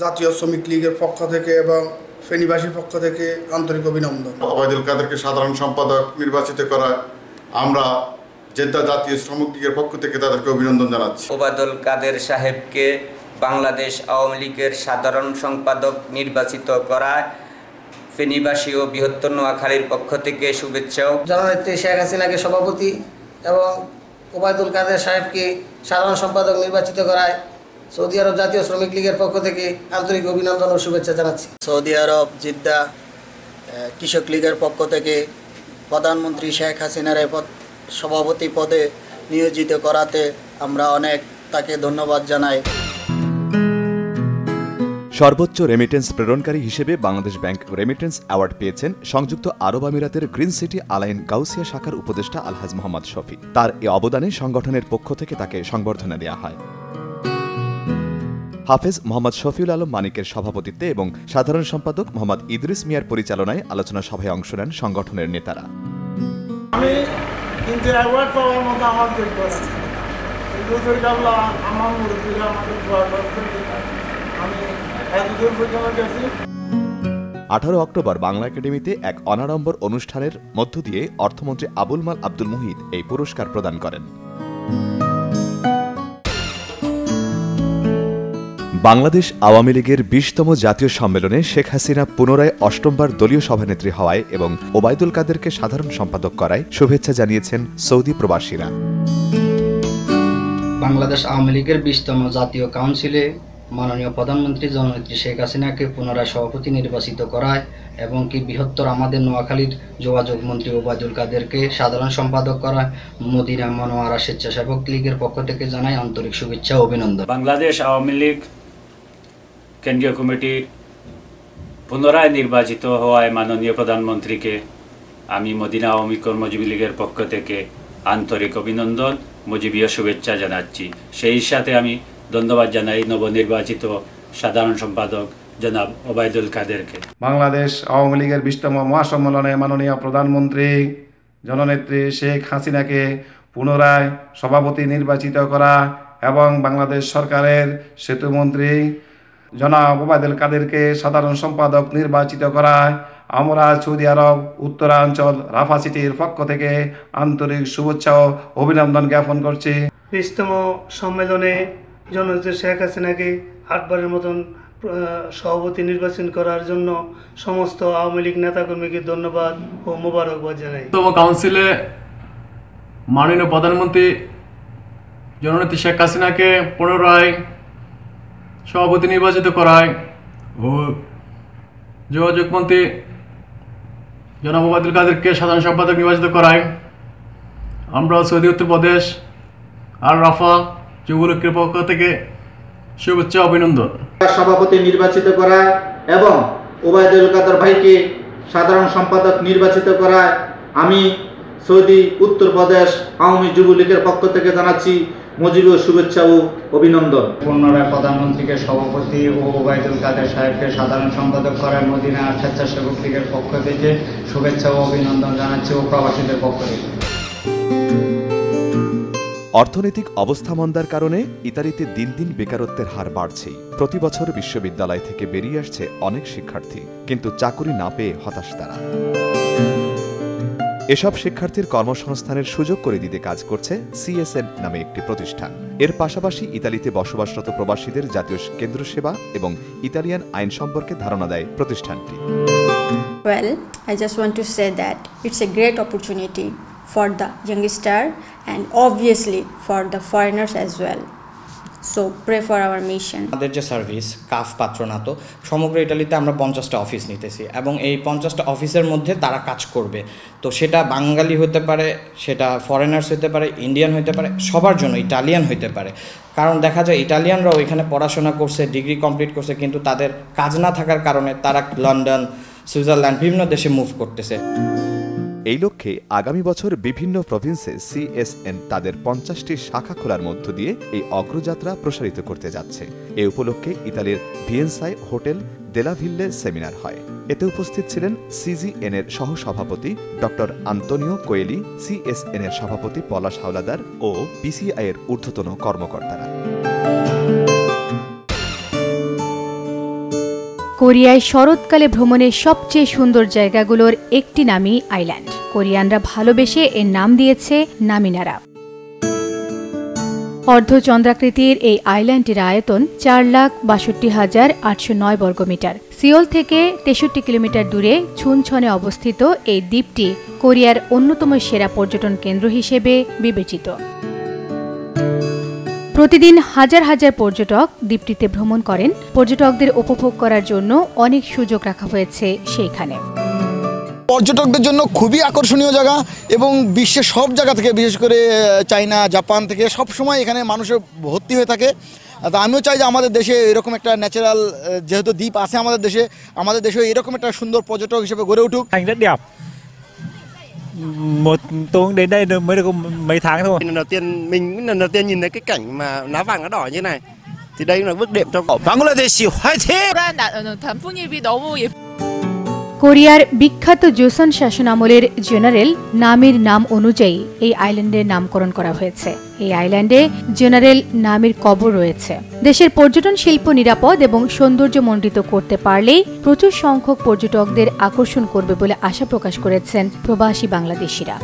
জাতীয় শ্রমিক লীগের পক্ষ থেকে এবং ফেনীবাসীর পক্ষ থেকে আন্তরিক অভিনন্দন। ওবায়দুল কাদেরকে সাধারণ সম্পাদক নির্বাচিত করায় আমরা জেদ্দা জাতীয় শ্রমিক লীগের পক্ষ থেকে তাদেরকে অভিনন্দন জানাচ্ছি। ওবায়দুল কাদের সাহেবকে বাংলাদেশ আওয়ামী লীগের সাধারণ সম্পাদক নির্বাচিত করায় ফেনীবাসী ও বৃহত্তর নোয়াখালীর পক্ষ থেকে শুভেচ্ছা। জননেত্রী শেখ হাসিনাকে সভাপতি এবং ওবায়দুল কাদের সাহেবকে সাধারণ সম্পাদক নির্বাচিত করায় সৌদি আরব জাতীয় শ্রমিক লীগের পক্ষ থেকে আন্তরিক অভিনন্দন ও শুভেচ্ছা জানাচ্ছি। সৌদি আরব জেদ্দা কৃষক লীগের পক্ষ থেকে প্রধানমন্ত্রী শেখ হাসিনার সভাপতি পদে নিয়োজিত করাতে আমরা অনেক তাকে ধন্যবাদ জানাই। সর্বোচ্চ রেমিটেন্স প্রেরণকারী হিসেবে বাংলাদেশ ব্যাংক রেমিটেন্স অ্যাওয়ার্ড পেয়েছেন সংযুক্ত আরব আমিরাতের গ্রিন সিটি আলাইন গাউসিয়া শাখার উপদেষ্টা আলহাজ মোহাম্মদ শফি। তার এ অবদানে সংগঠনের পক্ষ থেকে তাকে সংবর্ধনা দেওয়া হয়। হাফেজ মোহাম্মদ শফিউল আলম মানিকের সভাপতিত্বে এবং সাধারণ সম্পাদক মোহাম্মদ ইদ্রিস মিয়ার পরিচালনায় আলোচনা সভায় অংশ নেন সংগঠনের নেতারা। আমি কিন্তু অ্যাওয়ার্ড পাওয়ার মতো আমার যোগ্য না, আমার মুরব্বীরা আমাকে দোয়া করতে, আমি এতদূর পর্যন্ত গেছি। 18 অক্টোবর বাংলা একাডেমিতে এক অনাড়ম্বর অনুষ্ঠানের মধ্য দিয়ে অর্থমন্ত্রী আবুল মাল আব্দুল মুহিত এই পুরস্কার প্রদান করেন। বাংলাদেশ আওয়ামী লীগের 20তম জাতীয় সম্মেলনে শেখ হাসিনা পুনরায় 8মবার দলীয় সভানেত্রী হওয়ায় এবং ওবায়দুল কাদেরকে সাধারণ সম্পাদক করায় শুভেচ্ছা জানিয়েছেন সৌদি প্রবাসীরা। বাংলাদেশ আওয়ামী লীগের 20তম জাতীয় কাউন্সিলে মাননীয় প্রধানমন্ত্রী জননেত্রী শেখ হাসিনাকে পুনরায় সভাপতি নির্বাচিত করায় এবং কি বৃহত্তর আমাদের নোয়াখালীর যোগাযোগ মন্ত্রী ওবায়দুল কাদেরকে সাধারণ সম্পাদক করায় মদিনা মনোয়ারা স্বেচ্ছাসেবক লীগের পক্ষ থেকে জানাই আন্তরিক শুভেচ্ছা ও অভিনন্দন। বাংলাদেশ আওয়ামী লীগ কেন্দ্রীয় কমিটির পুনরায় নির্বাচিত হওয়ায় মাননীয় প্রধানমন্ত্রীকে আমি মদিনা আওয়ামী কর্মজীবী লীগের পক্ষ থেকে আন্তরিক অভিনন্দন, মুজিবীয় শুভেচ্ছা জানাচ্ছি। সেই সাথে আমি ধন্যবাদ জানাই নবনির্বাচিত সাধারণ সম্পাদক জনাব ওবায়দুল কাদেরকে। বাংলাদেশ আওয়ামী লীগের 20তম মহাসম্মেলনে মাননীয় প্রধানমন্ত্রী জননেত্রী শেখ হাসিনাকে পুনরায় সভাপতি নির্বাচিত করা এবং বাংলাদেশ সরকারের সেতুমন্ত্রী জনাব ওবায়দুল কাদেরকে সাধারণ সম্পাদক নির্বাচিত করায় আমরা সৌদি আরব উত্তরাঞ্চল রাফা সিটির পক্ষ থেকে আন্তরিক শুভেচ্ছা ও অভিনন্দন জ্ঞাপন করছি। 20তম সম্মেলনে জননেত্রী শেখ হাসিনাকে 8বারের মতন সভাপতি নির্বাচন করার জন্য সমস্ত আওয়ামী লীগ নেতাকর্মীকে ধন্যবাদ ও মোবারকবাদ জানাই। কাউন্সিলে মাননীয় প্রধানমন্ত্রী জননেত্রী শেখ হাসিনাকে পুনরায় সভাপতি নির্বাচিত করায় ও যোগাযোগ মন্ত্রী জনাব ওবায়দুল কাদেরকে সাধারণ সম্পাদক নির্বাচিত করায় আমরা সৌদি উত্তরপ্রদেশ আর রাফা যুবলীগের পক্ষ থেকে শুভেচ্ছা অভিনন্দন। সভাপতি নির্বাচিত করায় এবং ওবায়দুল কাদের ভাইকে সাধারণ সম্পাদক নির্বাচিত করায় আমি সৌদি উত্তরপ্রদেশ আওয়ামী যুবলীগের পক্ষ থেকে জানাচ্ছি মজিবীয় শুভেচ্ছা ও অভিনন্দন। পুনরায় প্রধানমন্ত্রীকে সভাপতি ও ওবায়দুল কাদের সাহেবকে সাধারণ সম্পাদক করায় মদিনা স্বেচ্ছাসেবক লীগের পক্ষ থেকে শুভেচ্ছা ও অভিনন্দন জানাচ্ছি ও প্রবাসীদের পক্ষ থেকে। অর্থনৈতিক অবস্থা মন্দার কারণে ইতালিতে দিন দিন বেকারত্বের হার বাড়ছেই। প্রতি বছর বিশ্ববিদ্যালয় থেকে বেরিয়ে আসছে অনেক শিক্ষার্থী, কিন্তু চাকুরি না পেয়ে হতাশ তারা। এসব শিক্ষার্থীর কর্মসংস্থানের সুযোগ করে দিতে কাজ করছে CSN নামে একটি প্রতিষ্ঠান। এর পাশাপাশি ইতালিতে বসবাসরত প্রবাসীদের জাতীয় কেন্দ্র সেবা এবং ইতালিয়ান আইন সম্পর্কে ধারণা দেয় প্রতিষ্ঠানটি। Well, I just want to say that it's a great opportunity for the youngster and obviously for the foreigners as well. So pray for our mission. আমাদের যে সার্ভিস কাফ পাত্রনাতো সমগ্র ইটালিতে আমরা 50টা অফিস নিতেছি এবং এই 50টা অফিসের মধ্যে তারা কাজ করবে। তো সেটা বাঙালি হতে পারে, সেটা ফরেনার্স হতে পারে, ইন্ডিয়ান হতে পারে, সবার জন্য ইটালিয়ান হতে পারে। কারণ দেখা যায় ইটালিয়ানরাও এখানে পড়াশোনা করছে, ডিগ্রি কমপ্লিট করছে, কিন্তু তাদের কাজ না থাকার কারণে তারা লন্ডন, সুইজারল্যান্ড বিভিন্ন দেশে মুভ করতেছে। এই লক্ষ্যে আগামী বছর বিভিন্ন প্রভিন্সে CSN তাদের 50টি শাখা খোলার মধ্য দিয়ে এই অগ্রযাত্রা প্রসারিত করতে যাচ্ছে। এ উপলক্ষে ইতালির ভিয়েন্সায় হোটেল দেলাভিল্লে সেমিনার হয়। এতে উপস্থিত ছিলেন CGN এর সহসভাপতি ডক্টর আন্তোনিও কোয়েলি, CSN এর সভাপতি পলাশ হাওলাদার ও PCI এর ঊর্ধ্বতন কর্মকর্তারা। কোরিয়ায় শরৎকালে ভ্রমণের সবচেয়ে সুন্দর জায়গাগুলোর একটি নামই আইল্যান্ড। কোরিয়ানরা ভালোবেসে এর নাম দিয়েছে নামিনারা। অর্ধচন্দ্রাকৃতির এই আইল্যান্ডটির আয়তন 4,62,809 বর্গমিটার। সিওল থেকে 63 কিলোমিটার দূরে ছুনছনে অবস্থিত এই দ্বীপটি কোরিয়ার অন্যতম সেরা পর্যটন কেন্দ্র হিসেবে বিবেচিত। প্রতিদিন হাজার হাজার পর্যটক দ্বীপটিতে ভ্রমণ করেন। পর্যটকদের উপভোগ করার জন্য অনেক সুযোগ রাখা হয়েছে সেইখানে। পর্যটকদের জন্য খুবই আকর্ষণীয় জায়গা এবং বিশ্বের সব জায়গা থেকে, বিশেষ করে চায়না, জাপান থেকে সব সময় এখানে মানুষের ভর্তি হয়ে থাকে। তো আমিও চাই যে আমাদের দেশে এরকম একটা ন্যাচারাল, যেহেতু দ্বীপ আছে আমাদের দেশে এরকম একটা সুন্দর পর্যটক হিসেবে গড়ে উঠুক। Một tôi đến đây được mới được mấy tháng thôi. Lần đầu tiên nhìn thấy cái cảnh mà lá vàng lá đỏ như này thì đây là bước đệm trong Bangladesh 화이팅! 단풍잎이 너무 예뻐. কোরিয়ার বিখ্যাত জোসন শাসনামলের জেনারেল নামের নাম অনুযায়ী এই আইল্যান্ডের নামকরণ করা হয়েছে। এই আইল্যান্ডে জেনারেল নামের কবর রয়েছে। দেশের পর্যটন শিল্প নিরাপদ এবং সৌন্দর্যমণ্ডিত করতে পারলেই প্রচুর সংখ্যক পর্যটকদের আকর্ষণ করবে বলে আশা প্রকাশ করেছেন প্রবাসী বাংলাদেশিরা।